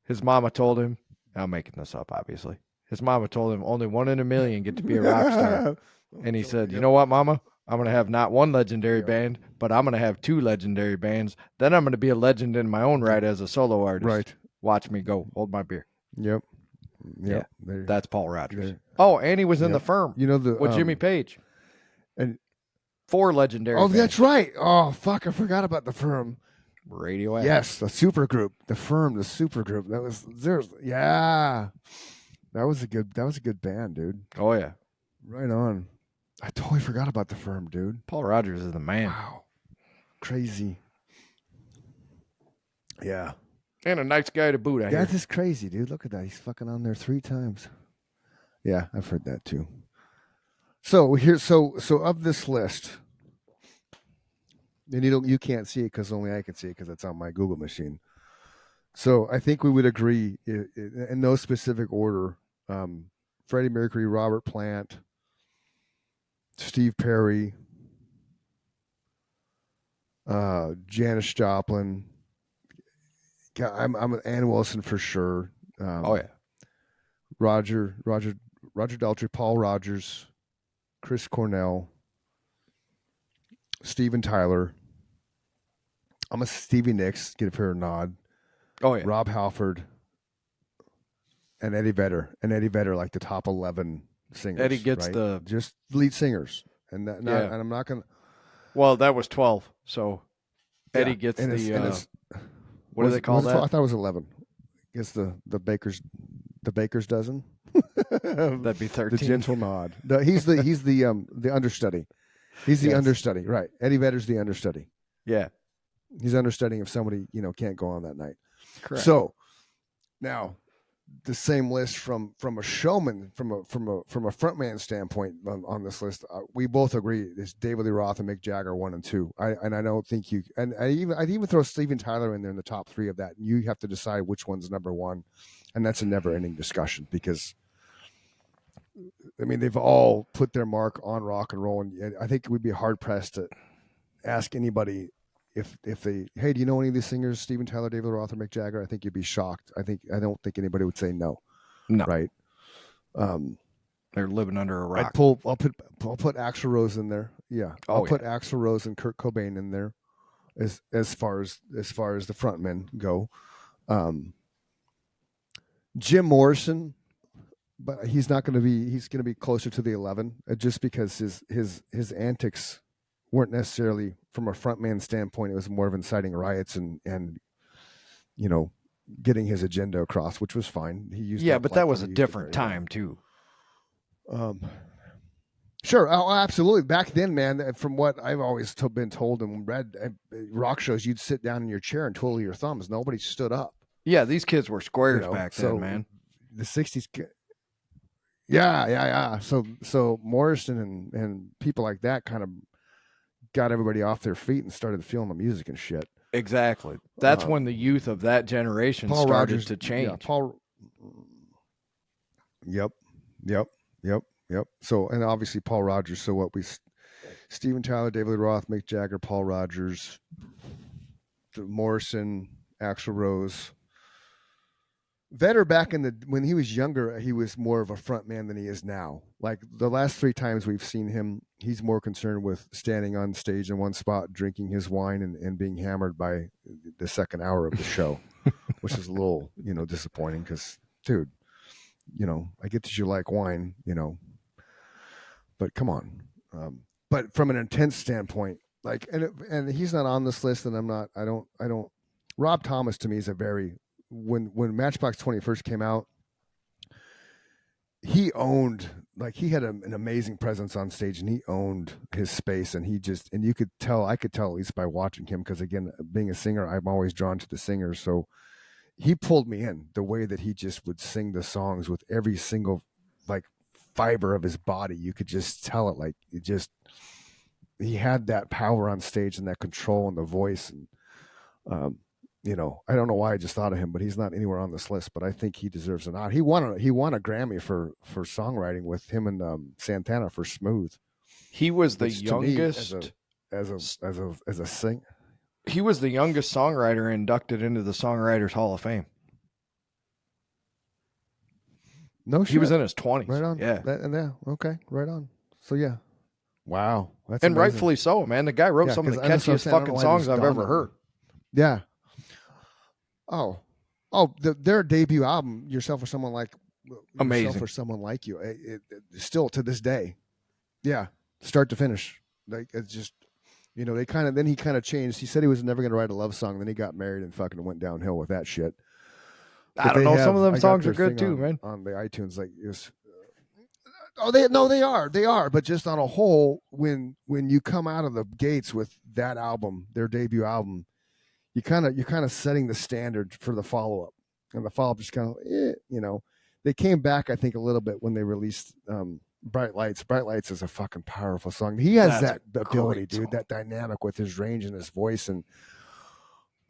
His mama told him. I'm making this up, obviously. His mama told him only 1 in a million get to be a rock star, and he said, "You know what, Mama? I'm gonna have not 1 legendary band, but I'm gonna have 2 legendary bands. Then I'm gonna be a legend in my own right as a solo artist. Right. Watch me go. Hold my beer." Yep. Yeah, There. that's Paul Rogers. There. Oh, and he was in Yep. the Firm The with Jimmy Page. and 4 legendary. oh, bands. that's right. Oh, fuck! I forgot about the Firm. Radioactive. Yes, the super group, the Firm, the super group. That was there's yeah. That was a good band, dude. Oh yeah. Right on. I totally forgot about the Firm, dude. Paul Rogers is the man. Wow. Crazy. Yeah. And a nice guy to boot, I hear. That is crazy, dude. Look at that. He's fucking on there 3 times. Yeah, I've heard that too. So of this list, and you can't see it because only I can see it because it's on my Google machine. So I think we would agree in no specific order: Freddie Mercury, Robert Plant, Steve Perry, Janis Joplin. I'm Ann Wilson for sure. Oh yeah. Roger Daltrey, Paul Rogers, Chris Cornell, Steven Tyler. I'm a Stevie Nicks, get a fair nod. Oh yeah. Rob Halford and Eddie Vedder. And Eddie Vedder, like the top 11 singers. Eddie gets right? Just lead singers. And and I'm not going to. Well, that was 12. So Eddie Yeah, gets and what do they call that? I thought it was 11. I guess the baker's dozen. That'd be 13. The gentle nod. He's the understudy. He's the understudy, right? Eddie Vedder's the understudy. Yeah. He's understudying if somebody can't go on that night. Correct. So now the same list from a showman, from a frontman standpoint on this list, we both agree is David Lee Roth and Mick Jagger 1 and 2. I don't think you, and I'd even throw Steven Tyler in there in the top 3 of that. And you have to decide which one's number 1, and that's a never-ending discussion, because I mean they've all put their mark on rock and roll, and I think we'd be hard pressed to ask anybody if they, hey, do you know any of these singers, Steven Tyler, David Lee Roth, or Mick Jagger? I think you'd be shocked. I don't think anybody would say no. No. Right. They're living under a rock. I'll put Axl Rose in there. Yeah. I'll put yeah. Axl Rose and Kurt Cobain in there as far as the frontmen go. Jim Morrison, but he's not going to be. He's going to be closer to the 11, just because his antics weren't necessarily from a frontman standpoint. It was more of inciting riots and getting his agenda across, which was fine. He used but that was a different time too. Sure, oh, absolutely. Back then, man, from what I've always been told and read, rock shows, you'd sit down in your chair and twiddle your thumbs. Nobody stood up. Yeah, these kids were squares back then, man. The 60s. Yeah. So Morrison and people like that kind of got everybody off their feet and started feeling the music and shit. Exactly. That's when the youth of that generation started to change. Yeah, Yep. So, and obviously Paul Rogers. So Steven Tyler, David Lee Roth, Mick Jagger, Paul Rogers, Morrison, Axl Rose. Vedder back when he was younger, he was more of a front man than he is now. Like the last 3 times we've seen him, he's more concerned with standing on stage in one spot, drinking his wine and being hammered by the second hour of the show, which is a little, disappointing because, dude, I get that you like wine, but come on. But from an intense standpoint, like, and he's not on this list, and I don't. Rob Thomas to me is a very when Matchbox 20 first came out, he owned, like, he had an amazing presence on stage, and he owned his space, and I could tell at least by watching him, because again, being a singer, I'm always drawn to the singers, so he pulled me in the way that he just would sing the songs with every single like fiber of his body. You could just tell it, like he had that power on stage and that control and the voice. And, I don't know why I just thought of him, but he's not anywhere on this list, but I think he deserves a nod. He won a Grammy for songwriting with him and Santana for Smooth. He was the youngest as a singer. He was the youngest songwriter inducted into the Songwriters Hall of Fame. No shit. He was in his 20s. Right on. Yeah. Okay. Right on. So, yeah. Wow. That's and amazing. rightfully so, man. The guy wrote some of the catchiest fucking songs I've ever heard. Yeah. Oh, their debut album, Yourself or Someone Like Amazing. Yourself or Someone Like You, it still to this day. Yeah. Start to finish. Like, it's just, then he kind of changed. He said he was never going to write a love song. Then he got married and fucking went downhill with that shit. But I don't know. Some of them songs are good too, man. On the iTunes, like, they are. But just on a whole, when you come out of the gates with that album, their debut album, you're kind of setting the standard for the follow up, and the follow up just kind of, they came back, I think, a little bit when they released Bright Lights. Bright Lights is a fucking powerful song. He has that ability, dude, that dynamic with his range and his voice, and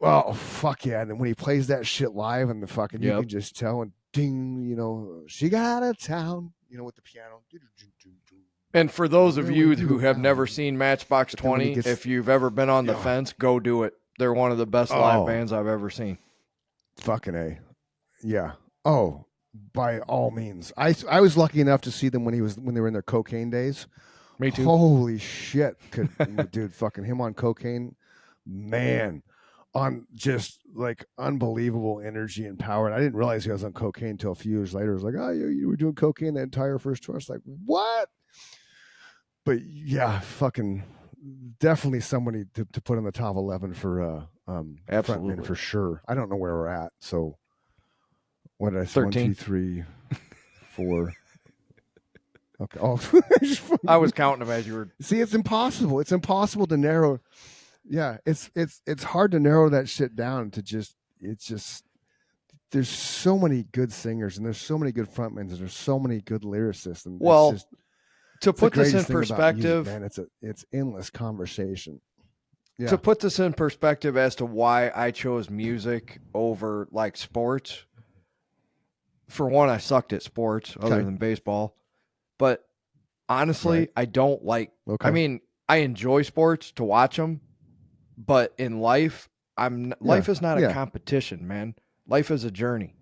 oh fuck yeah! And then when he plays that shit live, and the fucking you can just tell, and ding, she got out of town, with the piano. And for those of you who have never seen Matchbox 20, if you've ever been on the fence, go do it. They're one of the best live bands I've ever seen. Fucking A. Yeah. Oh, by all means. I was lucky enough to see them when they were in their cocaine days. Me too. Holy shit. Dude, fucking him on cocaine, man, on just like unbelievable energy and power. And I didn't realize he was on cocaine until a few years later. It was like, oh, you were doing cocaine the entire first tour. I was like, what? But yeah, fucking definitely somebody to put in the top 11 for absolutely frontman for sure. I don't know where we're at. So what did I say? 13. 1, 2, 3, 4. Okay. Oh, I was counting them as you were. See, it's impossible. It's impossible to narrow. Yeah, it's hard to narrow that shit down to just. It's just there's so many good singers and there's so many good frontmen and there's so many good lyricists. And well, it's just, to put this in perspective, music, man, it's endless conversation. Yeah. To put this in perspective as to why I chose music over like sports. For one, I sucked at sports other than baseball, but honestly, I don't like. I mean, I enjoy sports to watch them, but in life, life is not a competition, man. Life is a journey.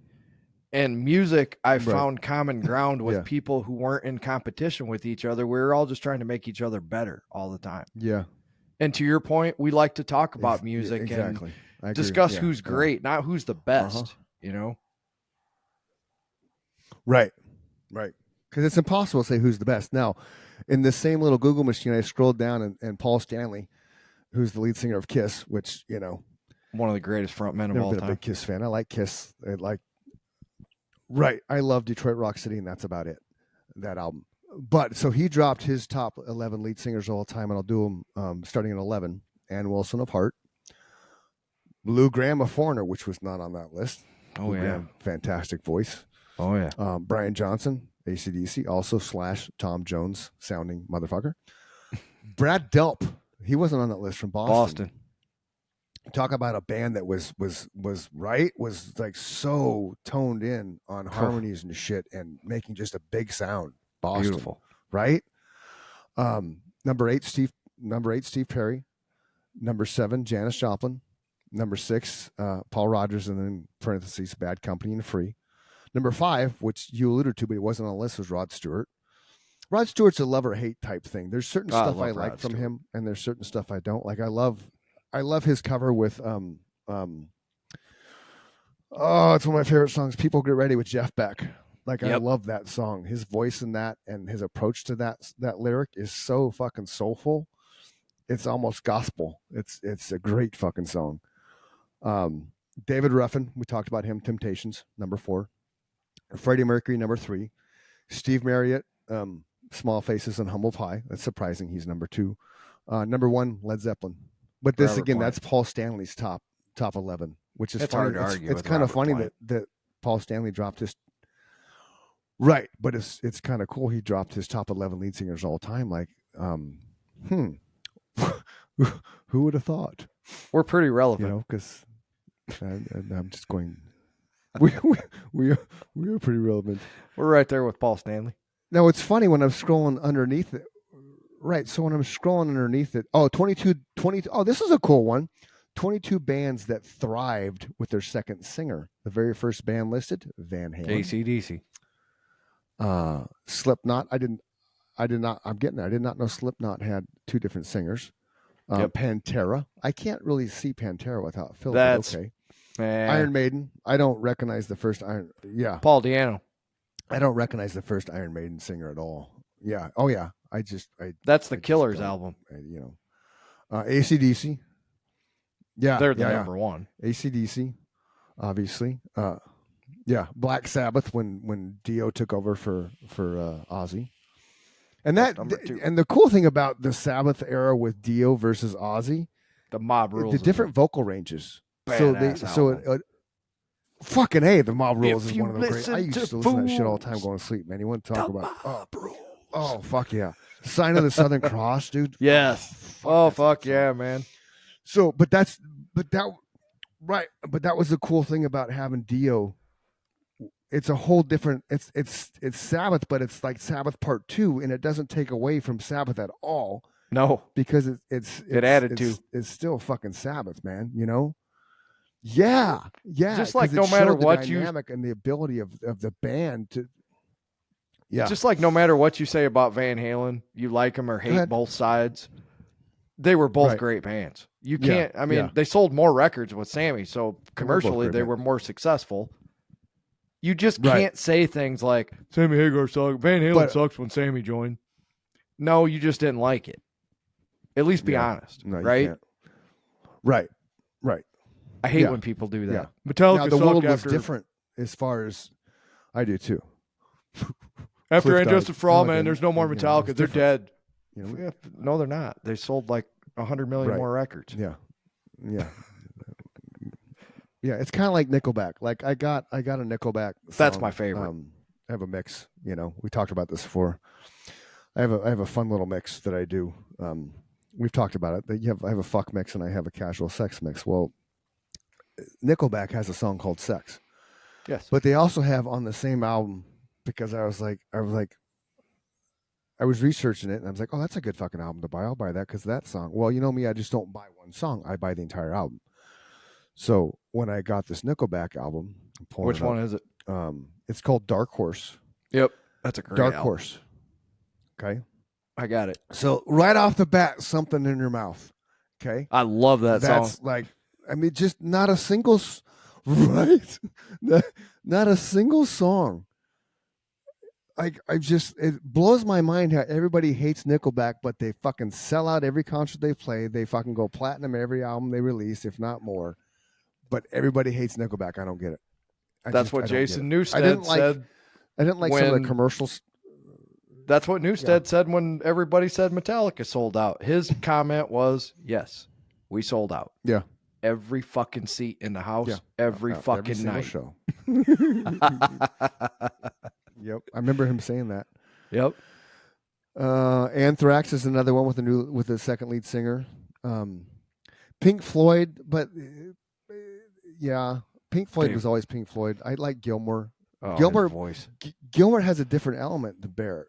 And music, I found common ground with people who weren't in competition with each other. We were all just trying to make each other better all the time. Yeah. And to your point, we like to talk about music and discuss who's great, not who's the best, Right. Right. Because it's impossible to say who's the best. Now, in this same little Google machine, I scrolled down and Paul Stanley, who's the lead singer of Kiss, which, One of the greatest frontmen of never all been a time. big Kiss fan. I like Kiss. Right. I love Detroit Rock City, and that's about it, that album. But so he dropped his top 11 lead singers of all time, and I'll do them starting at 11. Ann Wilson of Heart. Lou Gramm of Foreigner, which was not on that list. Oh, Lou yeah. Gramm, fantastic voice. Oh, yeah. Brian Johnson, AC/DC, also / Tom Jones sounding motherfucker. Brad Delp, he wasn't on that list, from Boston. Talk about a band that was like so toned in on harmonies and shit and making just a big sound. Boston, Beautiful. right? Number 8, Steve Perry. Number 7, Janis Joplin. Number 6, Paul Rodgers, and then parentheses, Bad Company and Free. Number 5, which you alluded to, but it wasn't on the list, was Rod Stewart. Rod Stewart's a love or hate type thing. There's certain stuff I like from him, and there's certain stuff I don't like. I love his cover with it's one of my favorite songs, People Get Ready, with Jeff Beck. I love that song. His voice in that and his approach to that lyric is so fucking soulful. It's almost gospel. It's a great fucking song. David Ruffin, we talked about him, Temptations, number 4. Freddie Mercury, number 3. Steve Marriott, Small Faces and Humble Pie. That's surprising. He's number 2. Number 1, Led Zeppelin. But this, again, that's Paul Stanley's top 11, which is it's funny. hard to argue. It's kind of funny that Paul Stanley dropped his. Right, but it's kind of cool. He dropped his top 11 lead singers all time. Who would have thought? We're pretty relevant, because I'm just going. We are pretty relevant. We're right there with Paul Stanley. Now it's funny when I'm scrolling underneath it. Right, so when I'm scrolling underneath it, 22. Oh, this is a cool one. 22 bands that thrived with their second singer. The very first band listed, Van Halen. AC/DC. Slipknot. I did not. I'm getting there. I did not know Slipknot had 2 different singers. Pantera. I can't really see Pantera without Phil. That's okay. Man. Iron Maiden. I don't recognize the first Iron. Yeah. Paul Di'Anno. I don't recognize the first Iron Maiden singer at all. Yeah. Oh yeah. That's the Killers album. AC/DC. Yeah. They're the number 1. AC/DC, obviously. Black Sabbath when Dio took over for Ozzy. And and the cool thing about the Sabbath era with Dio versus Ozzy, the Mob Rules, the different vocal ranges. Badass fucking A, the Mob Rules is one of the great. I used to listen to that shit all the time going to sleep, man. You want to talk about oh fuck yeah. Sign of the Southern Cross, dude. Yes. Fuck yeah, man. So, but that was the cool thing about having Dio. It's a whole different. It's Sabbath, but it's like Sabbath Part 2, and it doesn't take away from Sabbath at all. No, because it added to. It's still fucking Sabbath, man. Yeah. Just like no matter what the dynamic and the ability of the band to. Yeah. Just like no matter what you say about Van Halen, you like them or hate both sides. They were both great bands. You can't. I mean, they sold more records with Sammy, so commercially they were more successful. You just can't say things like Sammy Hagar sucks. Van Halen sucks when Sammy joined. No, you just didn't like it. At least be honest, right? Right. I hate when people do that. Yeah. Metallica. The world was different as far as I do too. After And Justice for All, man, there's no more Metallica. They're dead. No, they're not. They sold like 100 million more records. Yeah. It's kind of like Nickelback. Like I got a Nickelback song. That's my favorite. I have a mix. We talked about this before. I have a fun little mix that I do. We've talked about it. I have a fuck mix and I have a casual sex mix. Well, Nickelback has a song called Sex. Yes. But they also have on the same album, because I was researching it and I was like, oh, that's a good fucking album to buy. I'll buy that because of that song. Well, you know me, I just don't buy one song. I buy the entire album. So when I got this Nickelback album, which one is it? It's called Dark Horse. Yep. That's a great Dark album. Horse. Okay. I got it. So right off the bat, something in your mouth. Okay. I love that song. That's like, I mean, just not a single, right? Not a single song like it blows my mind how everybody hates Nickelback, but they fucking sell out every concert they play. They fucking go platinum every album they release, if not more. But everybody hates Nickelback. I don't get it. That's what I don't get Jason it. Newsted said. I didn't like some of the when- commercials. That's what Newsted said when everybody said Metallica sold out. His comment was, "Yes, we sold out. Yeah. Every fucking seat in the house, Yeah. every fucking every single night." show. Yep, I remember him saying that. Yep. Anthrax is another one with a second lead singer. Pink Floyd, but yeah, Pink Floyd was always Pink Floyd. I like Gilmour. Oh, Gilmour his voice. Gilmour has a different element than Barrett.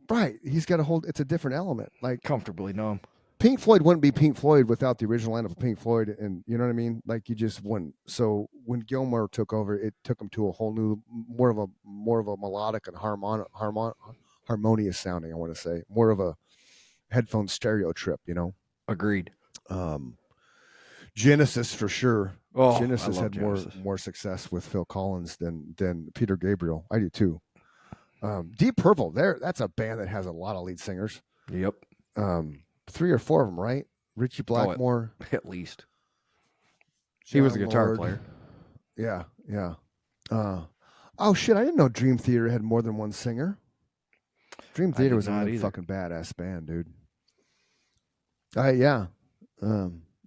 Right, he's got it's a different element. Like Comfortably numb. Pink Floyd wouldn't be Pink Floyd without the original lineup of Pink Floyd, and you know what I mean. Like you just wouldn't. So when Gilmour took over, it took him to a whole new, more of a melodic and harmonious sounding. I want to say more of a headphone stereo trip. You know. Agreed. Genesis for sure. Oh, Genesis I love had Genesis. more success with Phil Collins than Peter Gabriel. I do too. Deep Purple, that's a band that has a lot of lead singers. Yep. 3 or 4 of them, right? Richie Blackmore, at least. He was a guitar Lord. player. Yeah, yeah. Oh shit! I didn't know Dream Theater had more than one singer. Dream I Theater did was not a either. fucking badass band, dude. Yeah,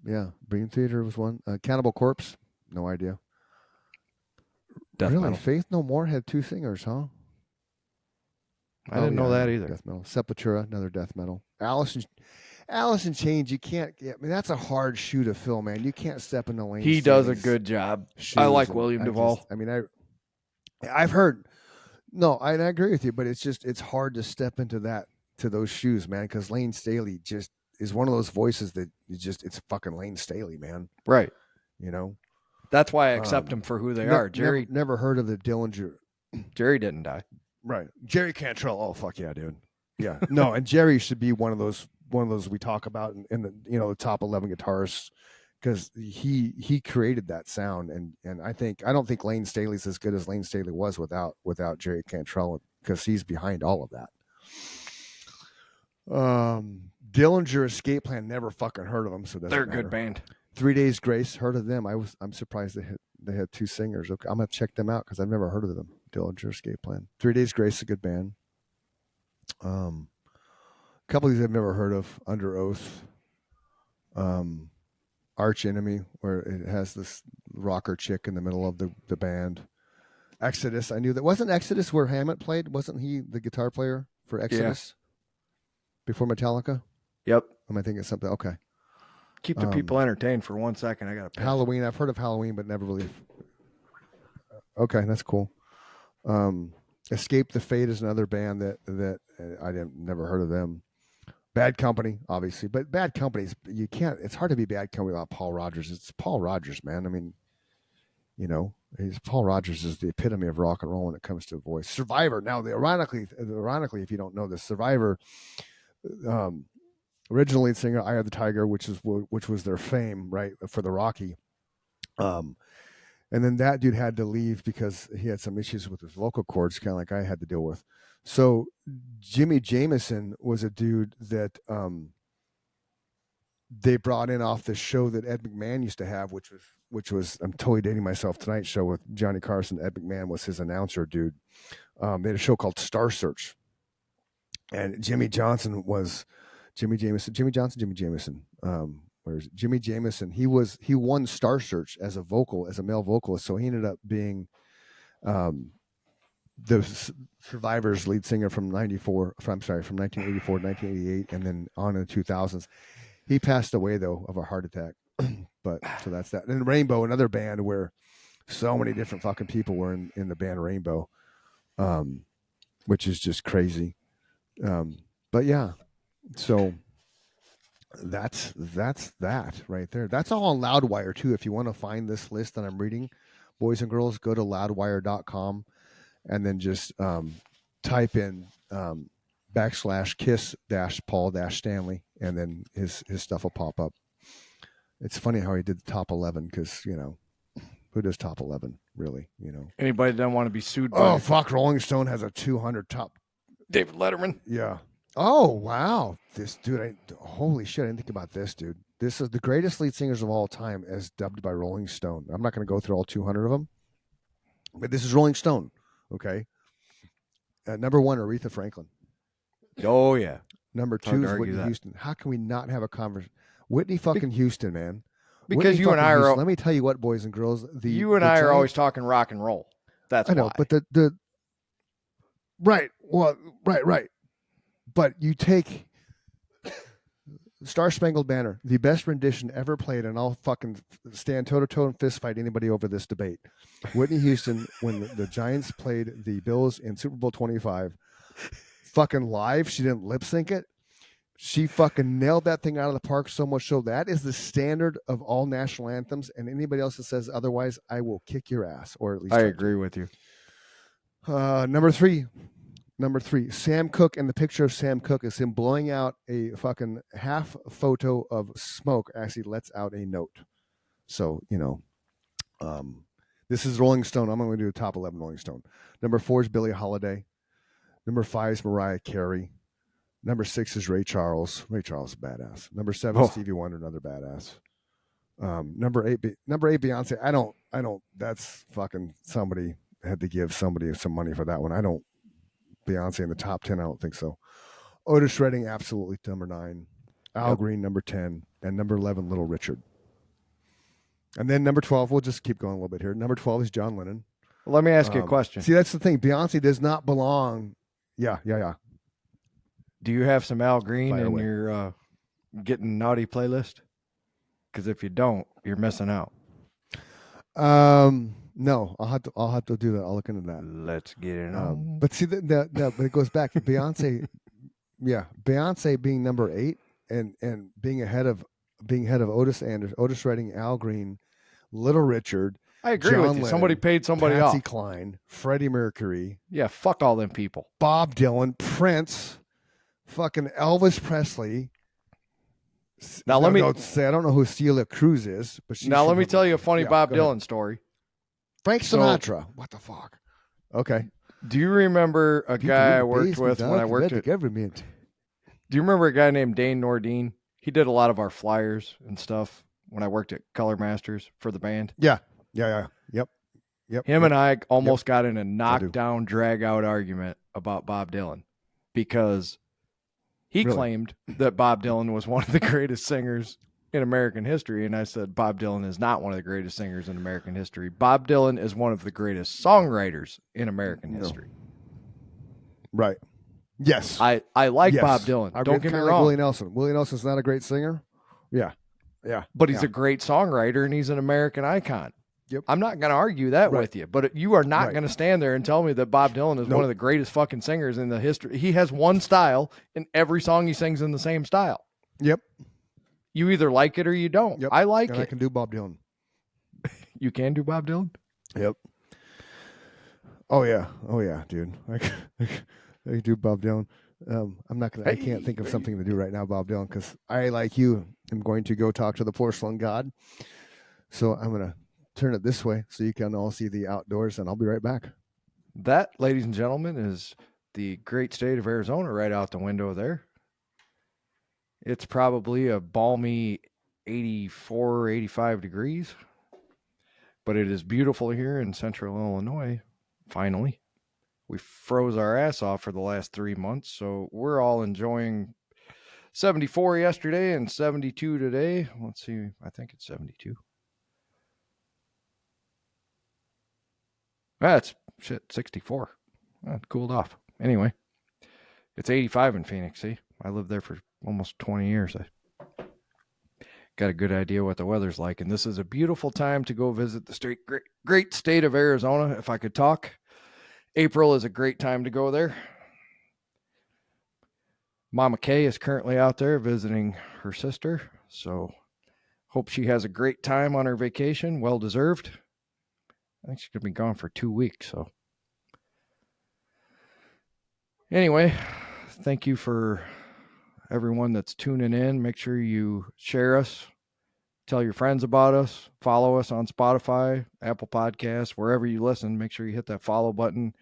yeah. Dream Theater was one. Cannibal Corpse, no idea. Death really, metal. Faith No More had 2 singers, huh? I didn't know that either. Death metal. Sepultura, another death metal. Alice in Chains, you can't. I mean, that's a hard shoe to fill, man. You can't step in the lane. He does a good job. I like William Duvall. I've heard. No, I agree with you, but it's hard to step into those shoes, man. Because Lane Staley just is one of those voices that it's fucking Lane Staley, man. Right. You know. That's why I accept them for who they are. Jerry never heard of the Dillinger. Jerry didn't die. Right. Jerry Cantrell. Oh fuck yeah, dude. Yeah. No, and Jerry should be one of those we talk about in the the top 11 guitarists, because he created that sound, and I don't think Lane Staley's as good as Lane Staley was without Jerry Cantrell, because he's behind all of that. Dillinger Escape Plan, never fucking heard of them, so they're a good band. 3 Days Grace, heard of them. I'm surprised they had 2 singers. Okay, I'm gonna check them out because I've never heard of them. Dillinger Escape Plan. 3 Days Grace is a good band. A couple of these I've never heard of. Under Oath. Arch Enemy, where it has this rocker chick in the middle of the band. Exodus, I knew that. Wasn't Exodus where Hammett played? Wasn't he the guitar player for Exodus? Before Metallica? Yep. Am I thinking something? Okay. Keep the people entertained for 1 second. I got to Halloween. I've heard of Halloween, but never really. Okay, that's cool. Escape the Fate is another band that I never heard of them. Bad Company, obviously, but Bad Company's you can't. It's hard to be Bad Company without Paul Rodgers. It's Paul Rodgers, man. I mean, Paul Rodgers is the epitome of rock and roll when it comes to voice. Survivor. Now, ironically, if you don't know this, Survivor. Original lead singer Eye of the Tiger, which was their fame, right, for the Rocky. And then that dude had to leave because he had some issues with his vocal cords, kind of like I had to deal with. So Jimmy Jamison was a dude that they brought in off this show that Ed McMahon used to have, which was I'm totally dating myself, Tonight Show with Johnny Carson. Ed McMahon was his announcer, dude. They had a show called Star Search, and Jimmy Jamison. Where's Jimmy Jamison? He won Star Search as a male vocalist. So he ended up being the Survivor's lead singer from 1984 to 1988, and then on in the 2000s. He passed away though of a heart attack. But so that's that. And Rainbow, another band where so many different fucking people were in the band Rainbow, which is just crazy. But yeah, so that's that right there. That's all on Loudwire too. If you want to find this list that I'm reading, boys and girls, go to loudwire.com and then just type in /Kiss-Paul-Stanley, and then his stuff will pop up. It's funny how he did the top 11 because Who does top 11? Really, you know? Anybody that doesn't want to be sued by Oh fuck! Rolling Stone has a 200 top. David Letterman. Yeah. Oh wow! This dude, holy shit! I didn't think about this, dude. This is the greatest lead singers of all time, as dubbed by Rolling Stone. I'm not going to go through all 200 of them, but this is Rolling Stone. Okay. Number 1, Aretha Franklin. Oh yeah. Number Hard 2 to is argue Whitney that. Houston. How can we not have a conversation? Whitney fucking Houston, man. Because Whitney you and fucking I are Houston. Let me tell you what, boys and girls. you and I are always talking rock and roll. That's I know, why. but the right. Well, right. But you take Star Spangled Banner, the best rendition ever played, and I'll fucking stand toe to toe and fist fight anybody over this debate. Whitney Houston, when the Giants played the Bills in Super Bowl 25, fucking live, she didn't lip sync it. She fucking nailed that thing out of the park so much so that is the standard of all national anthems. And anybody else that says otherwise, I will kick your ass, or at least I try agree with you. to. Number three, Sam Cooke, and the picture of Sam Cooke is him blowing out a fucking half photo of smoke as he lets out a note. So, you know, this is Rolling Stone. I'm going to do a top 11 Rolling Stone. Number 4 is Billie Holiday. Number 5 is Mariah Carey. Number 6 is Ray Charles. Ray Charles is a badass. Number 7 is Stevie Wonder, another badass. Number 8, Beyonce. I don't. That's fucking somebody had to give somebody some money for that one. I don't. Beyonce in the top 10. I don't think so. Otis Redding, absolutely number 9. Al Green, number 10, and number 11, Little Richard. And then number 12. We'll just keep going a little bit here. Number 12 is John Lennon. Well, let me ask you a question. See, that's the thing. Beyonce does not belong. Yeah. Do you have some Al Green Fire in away. your Getting Naughty playlist? Because if you don't, you're missing out. No, I'll have to do that. I'll look into that. Let's get it on. But see, but it goes back. Beyonce, Beyonce being number 8 and being ahead of Otis Redding, Al Green, Little Richard. I agree John with you. Lennon, Somebody paid somebody Patsy off. Cline, Freddie Mercury, Yeah, fuck all them people. Bob Dylan, Prince, fucking Elvis Presley. Now let me say I don't know who Celia Cruz is, but she's now let from me the- tell you a funny yeah, Bob go ahead. Dylan story. Frank So- Sinatra. What the fuck? Okay. Do you remember a guy I worked with when I worked at? government? Do you remember a guy named Dane Nordine? He did a lot of our flyers and stuff when I worked at Color Masters for the band. Yeah. Yep. Him and I almost got in a knockdown, drag out argument about Bob Dylan because he Really? claimed that Bob Dylan was one of the greatest singers in American history. And I said, Bob Dylan is not one of the greatest singers in American history. Bob Dylan is one of the greatest songwriters in American No. history. Right. Yes. I like Yes. Bob Dylan. I Don't get me kinda like wrong. Willie Nelson. Willie Nelson's not a great singer. Yeah. But he's a great songwriter and he's an American icon. Yep. I'm not going to argue that Right. with you, but you are not Right. going to stand there and tell me that Bob Dylan is Nope. one of the greatest fucking singers in the history. He has one style and every song he sings in the same style. Yep. You either like it or you don't. Yep. I like And it. I can do Bob Dylan. You can do Bob Dylan? Yep. Oh yeah, dude. I can do Bob Dylan. I'm not gonna. I can't think of something to do right now, Bob Dylan, because I, like you, am going to go talk to the porcelain god. So I'm gonna turn it this way so you can all see the outdoors, and I'll be right back. That, ladies and gentlemen, is the great state of Arizona right out the window there. It's probably a balmy 84, 85 degrees, but it is beautiful here in central Illinois, finally. We froze our ass off for the last 3 months, so we're all enjoying 74 yesterday and 72 today. Let's see, I think it's 72. That's 64. It cooled off. Anyway, it's 85 in Phoenix. See, I lived there for almost 20 years. I got a good idea what the weather's like, and this is a beautiful time to go visit the great state of Arizona. If I could talk, April is a great time to go there. Mama Kay is currently out there visiting her sister, so hope she has a great time on her vacation. Well deserved. I think she's going to be gone for 2 weeks. So anyway, thank you for everyone that's tuning in. Make sure you share us Tell your friends about us. Follow us on Spotify, Apple Podcasts, wherever you listen. Make sure you hit that follow button.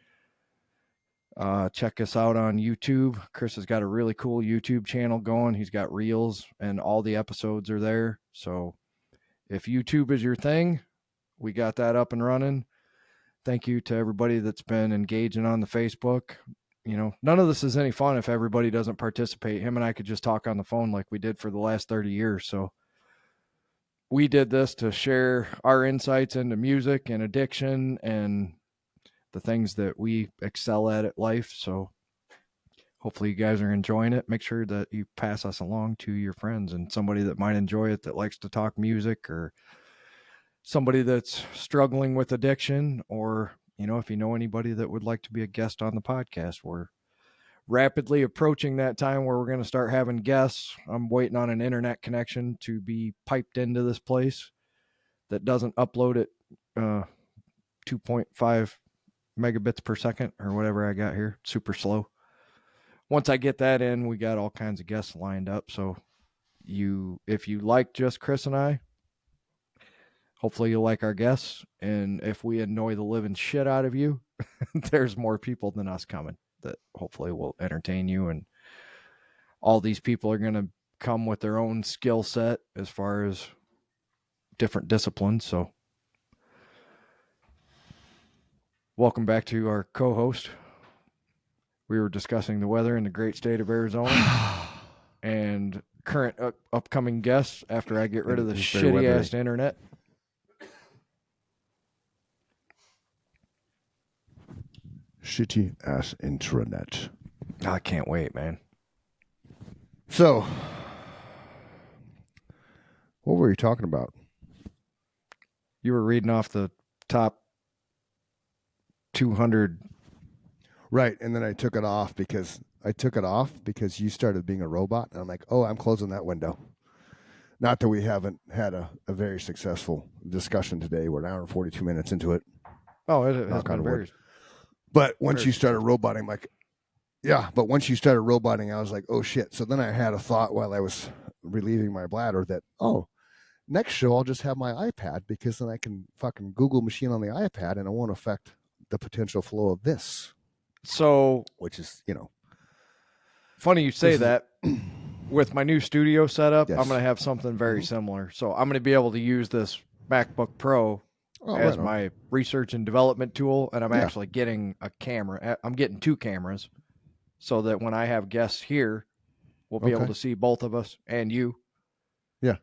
Check us out on YouTube. Chris has got a really cool YouTube channel going. He's got reels and all the episodes are there. So if YouTube is your thing, we got that up and running. Thank you to everybody that's been engaging on the Facebook. You know, none of this is any fun if everybody doesn't participate. Him and I could just talk on the phone like we did for the last 30 years. So we did this to share our insights into music and addiction and the things that we excel at life. So hopefully you guys are enjoying it. Make sure that you pass us along to your friends and somebody that might enjoy it, that likes to talk music, or somebody that's struggling with addiction, or, you know, if you know anybody that would like to be a guest on the podcast. We're rapidly approaching that time where we're going to start having guests. I'm waiting on an internet connection to be piped into this place that doesn't upload at 2.5 megabits per second or whatever I got here. Super slow. Once I get that in, we got all kinds of guests lined up. So if you like just Chris and I, hopefully you'll like our guests. And if we annoy the living shit out of you, there's more people than us coming that hopefully will entertain you. And all these people are going to come with their own skill set as far as different disciplines. So welcome back to our co-host. We were discussing the weather in the great state of Arizona and current upcoming guests after I get rid of the shitty-ass internet. Shitty-ass intranet. I can't wait, man. So, what were you talking about? You were reading off the top 200. Right, and then I took it off because you started being a robot, and I'm like, oh, I'm closing that window. Not that we haven't had a very successful discussion today. We're an hour and 42 minutes into it. Oh, it has been very. But once you started roboting, I'm like, yeah, but once you started roboting, I was like, oh, shit. So then I had a thought while I was relieving my bladder that, oh, next show I'll just have my iPad, because then I can fucking Google machine on the iPad and it won't affect the potential flow of this. So, which is, you know, funny you say that. With my new studio setup, Yes. I'm going to have something very similar. So I'm going to be able to use this MacBook Pro as my research and development tool, and I'm actually getting a camera. I'm getting 2 cameras so that when I have guests here, we'll be able to see both of us and you. Yeah.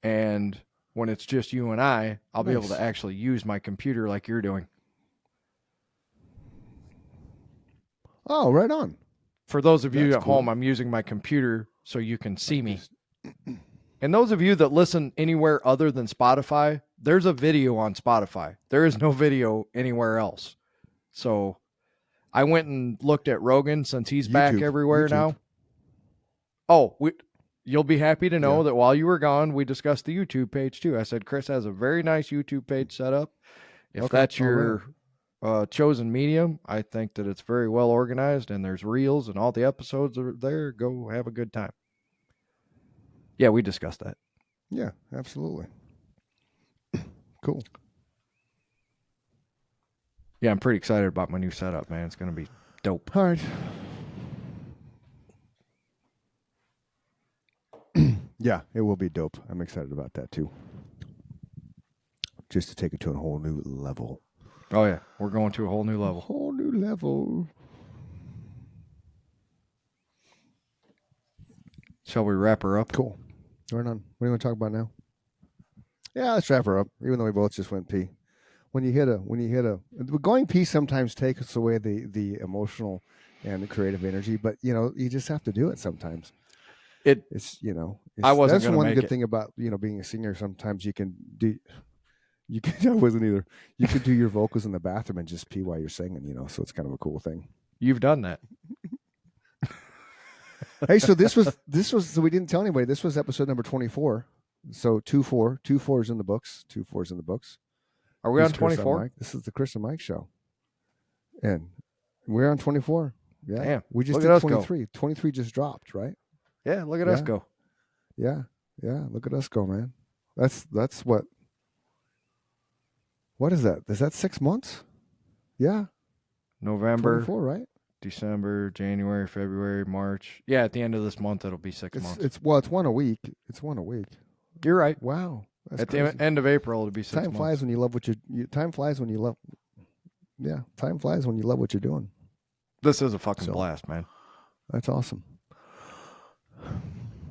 And when it's just you and I'll be able to actually use my computer like you're doing. Oh, right on. For those of you at home, I'm using my computer so you can see me. And those of you that listen anywhere other than Spotify, there's a video on Spotify. There is no video anywhere else. So I went and looked at Rogan since he's back everywhere now. Oh, you'll be happy to know that while you were gone, we discussed the YouTube page too. I said, Chris has a very nice YouTube page set up. If that's your chosen medium, I think that it's very well organized, and there's reels and all the episodes are there. Go have a good time. Yeah, we discussed that. Yeah, absolutely. Cool. Yeah, I'm pretty excited about my new setup, man. It's going to be dope. All right. Yeah, it will be dope. I'm excited about that too. Just to take it to a whole new level. Oh, yeah. We're going to a whole new level. Whole new level. Shall we wrap her up? Cool. Right on. What do you want to talk about now? Yeah, let's wrap her up. Even though we both just went pee. When you hit a going pee sometimes takes away the emotional and the creative energy, but you know, you just have to do it sometimes. It's you know, that's one good thing about, you know, being a singer. Sometimes you can do. I wasn't either. You could do your vocals in the bathroom and just pee while you're singing, you know, so it's kind of a cool thing. You've done that. Hey, so this was so we didn't tell anybody. This was episode number 24. So 2-4 is in the books. 2-4 is in the books. Are we on 24? This is the Chris and Mike show. And we're on 24. Yeah. Damn. We just did 23. 23 just dropped, right? Yeah, look at us go. Yeah. Yeah. Look at us go, man. That's what is that? Is that 6 months? Yeah, November, 24, right? December, January, February, March. Yeah, at the end of this month, it'll be 6 months. It's one a week. It's one a week. You're right. Wow, that's At crazy. the end of April, it'll be 6 Time months. flies when you love what time flies when you love. Yeah, time flies when you love what you're doing. This is a fucking blast, man. That's awesome.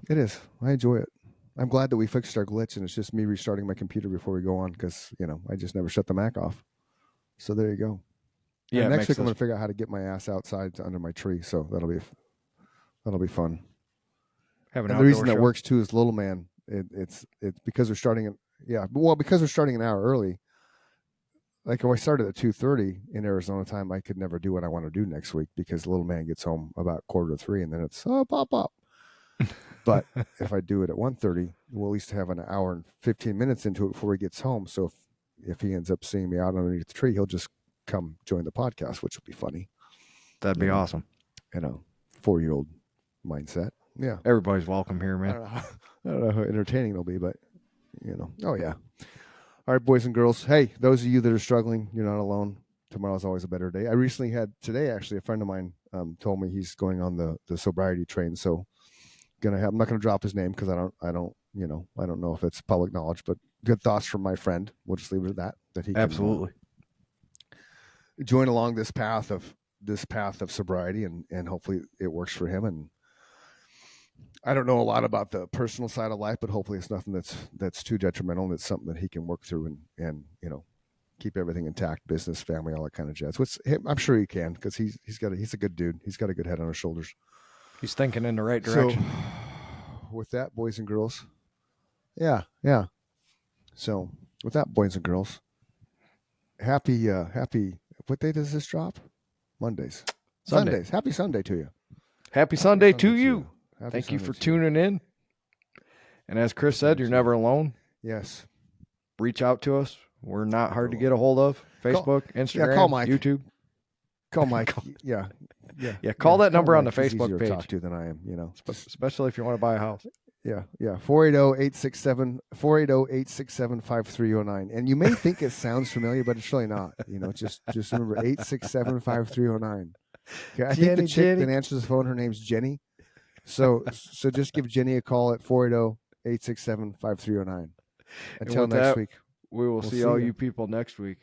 It is. I enjoy it. I'm glad that we fixed our glitch and it's just me restarting my computer before we go on because, I just never shut the Mac off. So there you go. Yeah. And next week I'm going to figure out how to get my ass outside under my tree. So that'll be fun. And the reason that works too is Little Man. It's because we're starting because we're starting an hour early. Like if I started at 2:30 in Arizona time, I could never do what I want to do next week because Little Man gets home about 2:45 and then it's pop. But if I do it at 1:30, we'll at least have an hour and 15 minutes into it before he gets home. So if he ends up seeing me out underneath the tree, he'll just come join the podcast, which will be funny. That'd be awesome. 4-year-old mindset. Yeah. Everybody's welcome here, man. I don't know how entertaining it'll be, but Oh yeah. All right, boys and girls. Hey, those of you that are struggling, you're not alone. Tomorrow's always a better day. I recently had today actually a friend of mine told me he's going on the sobriety train. So I'm not gonna drop his name because I don't know if it's public knowledge, but good thoughts from my friend. We'll just leave it at that he can, absolutely join along this path of sobriety and hopefully it works for him. And I don't know a lot about the personal side of life, but hopefully it's nothing that's too detrimental and it's something that he can work through and keep everything intact, business, family, all that kind of jazz. Which I'm sure he can because he's a good dude. He's got a good head on his shoulders. He's thinking in the right direction. So, with that, boys and girls, yeah. So, with that, boys and girls, happy. What day does this drop? Mondays, Sunday. Sundays. Happy Sunday to you. Happy Sunday to you. Happy Thank you Sunday for to tuning in. And as Chris said, you're never alone. Yes. Reach out to us. We're not hard to get a hold of. Facebook, Instagram, call Mike. YouTube. Call Mike. Yeah. Call that number on the He's Facebook easier page. to talk to than I am, Especially if you want to buy a house. Yeah. 480-867-5309. And you may think it sounds familiar, but it's really not. Just remember 867-5309. Okay, I think the chick that answers the phone, her name's Jenny. So just give Jenny a call at 480-867-5309. Until next week. We will see all you people next week.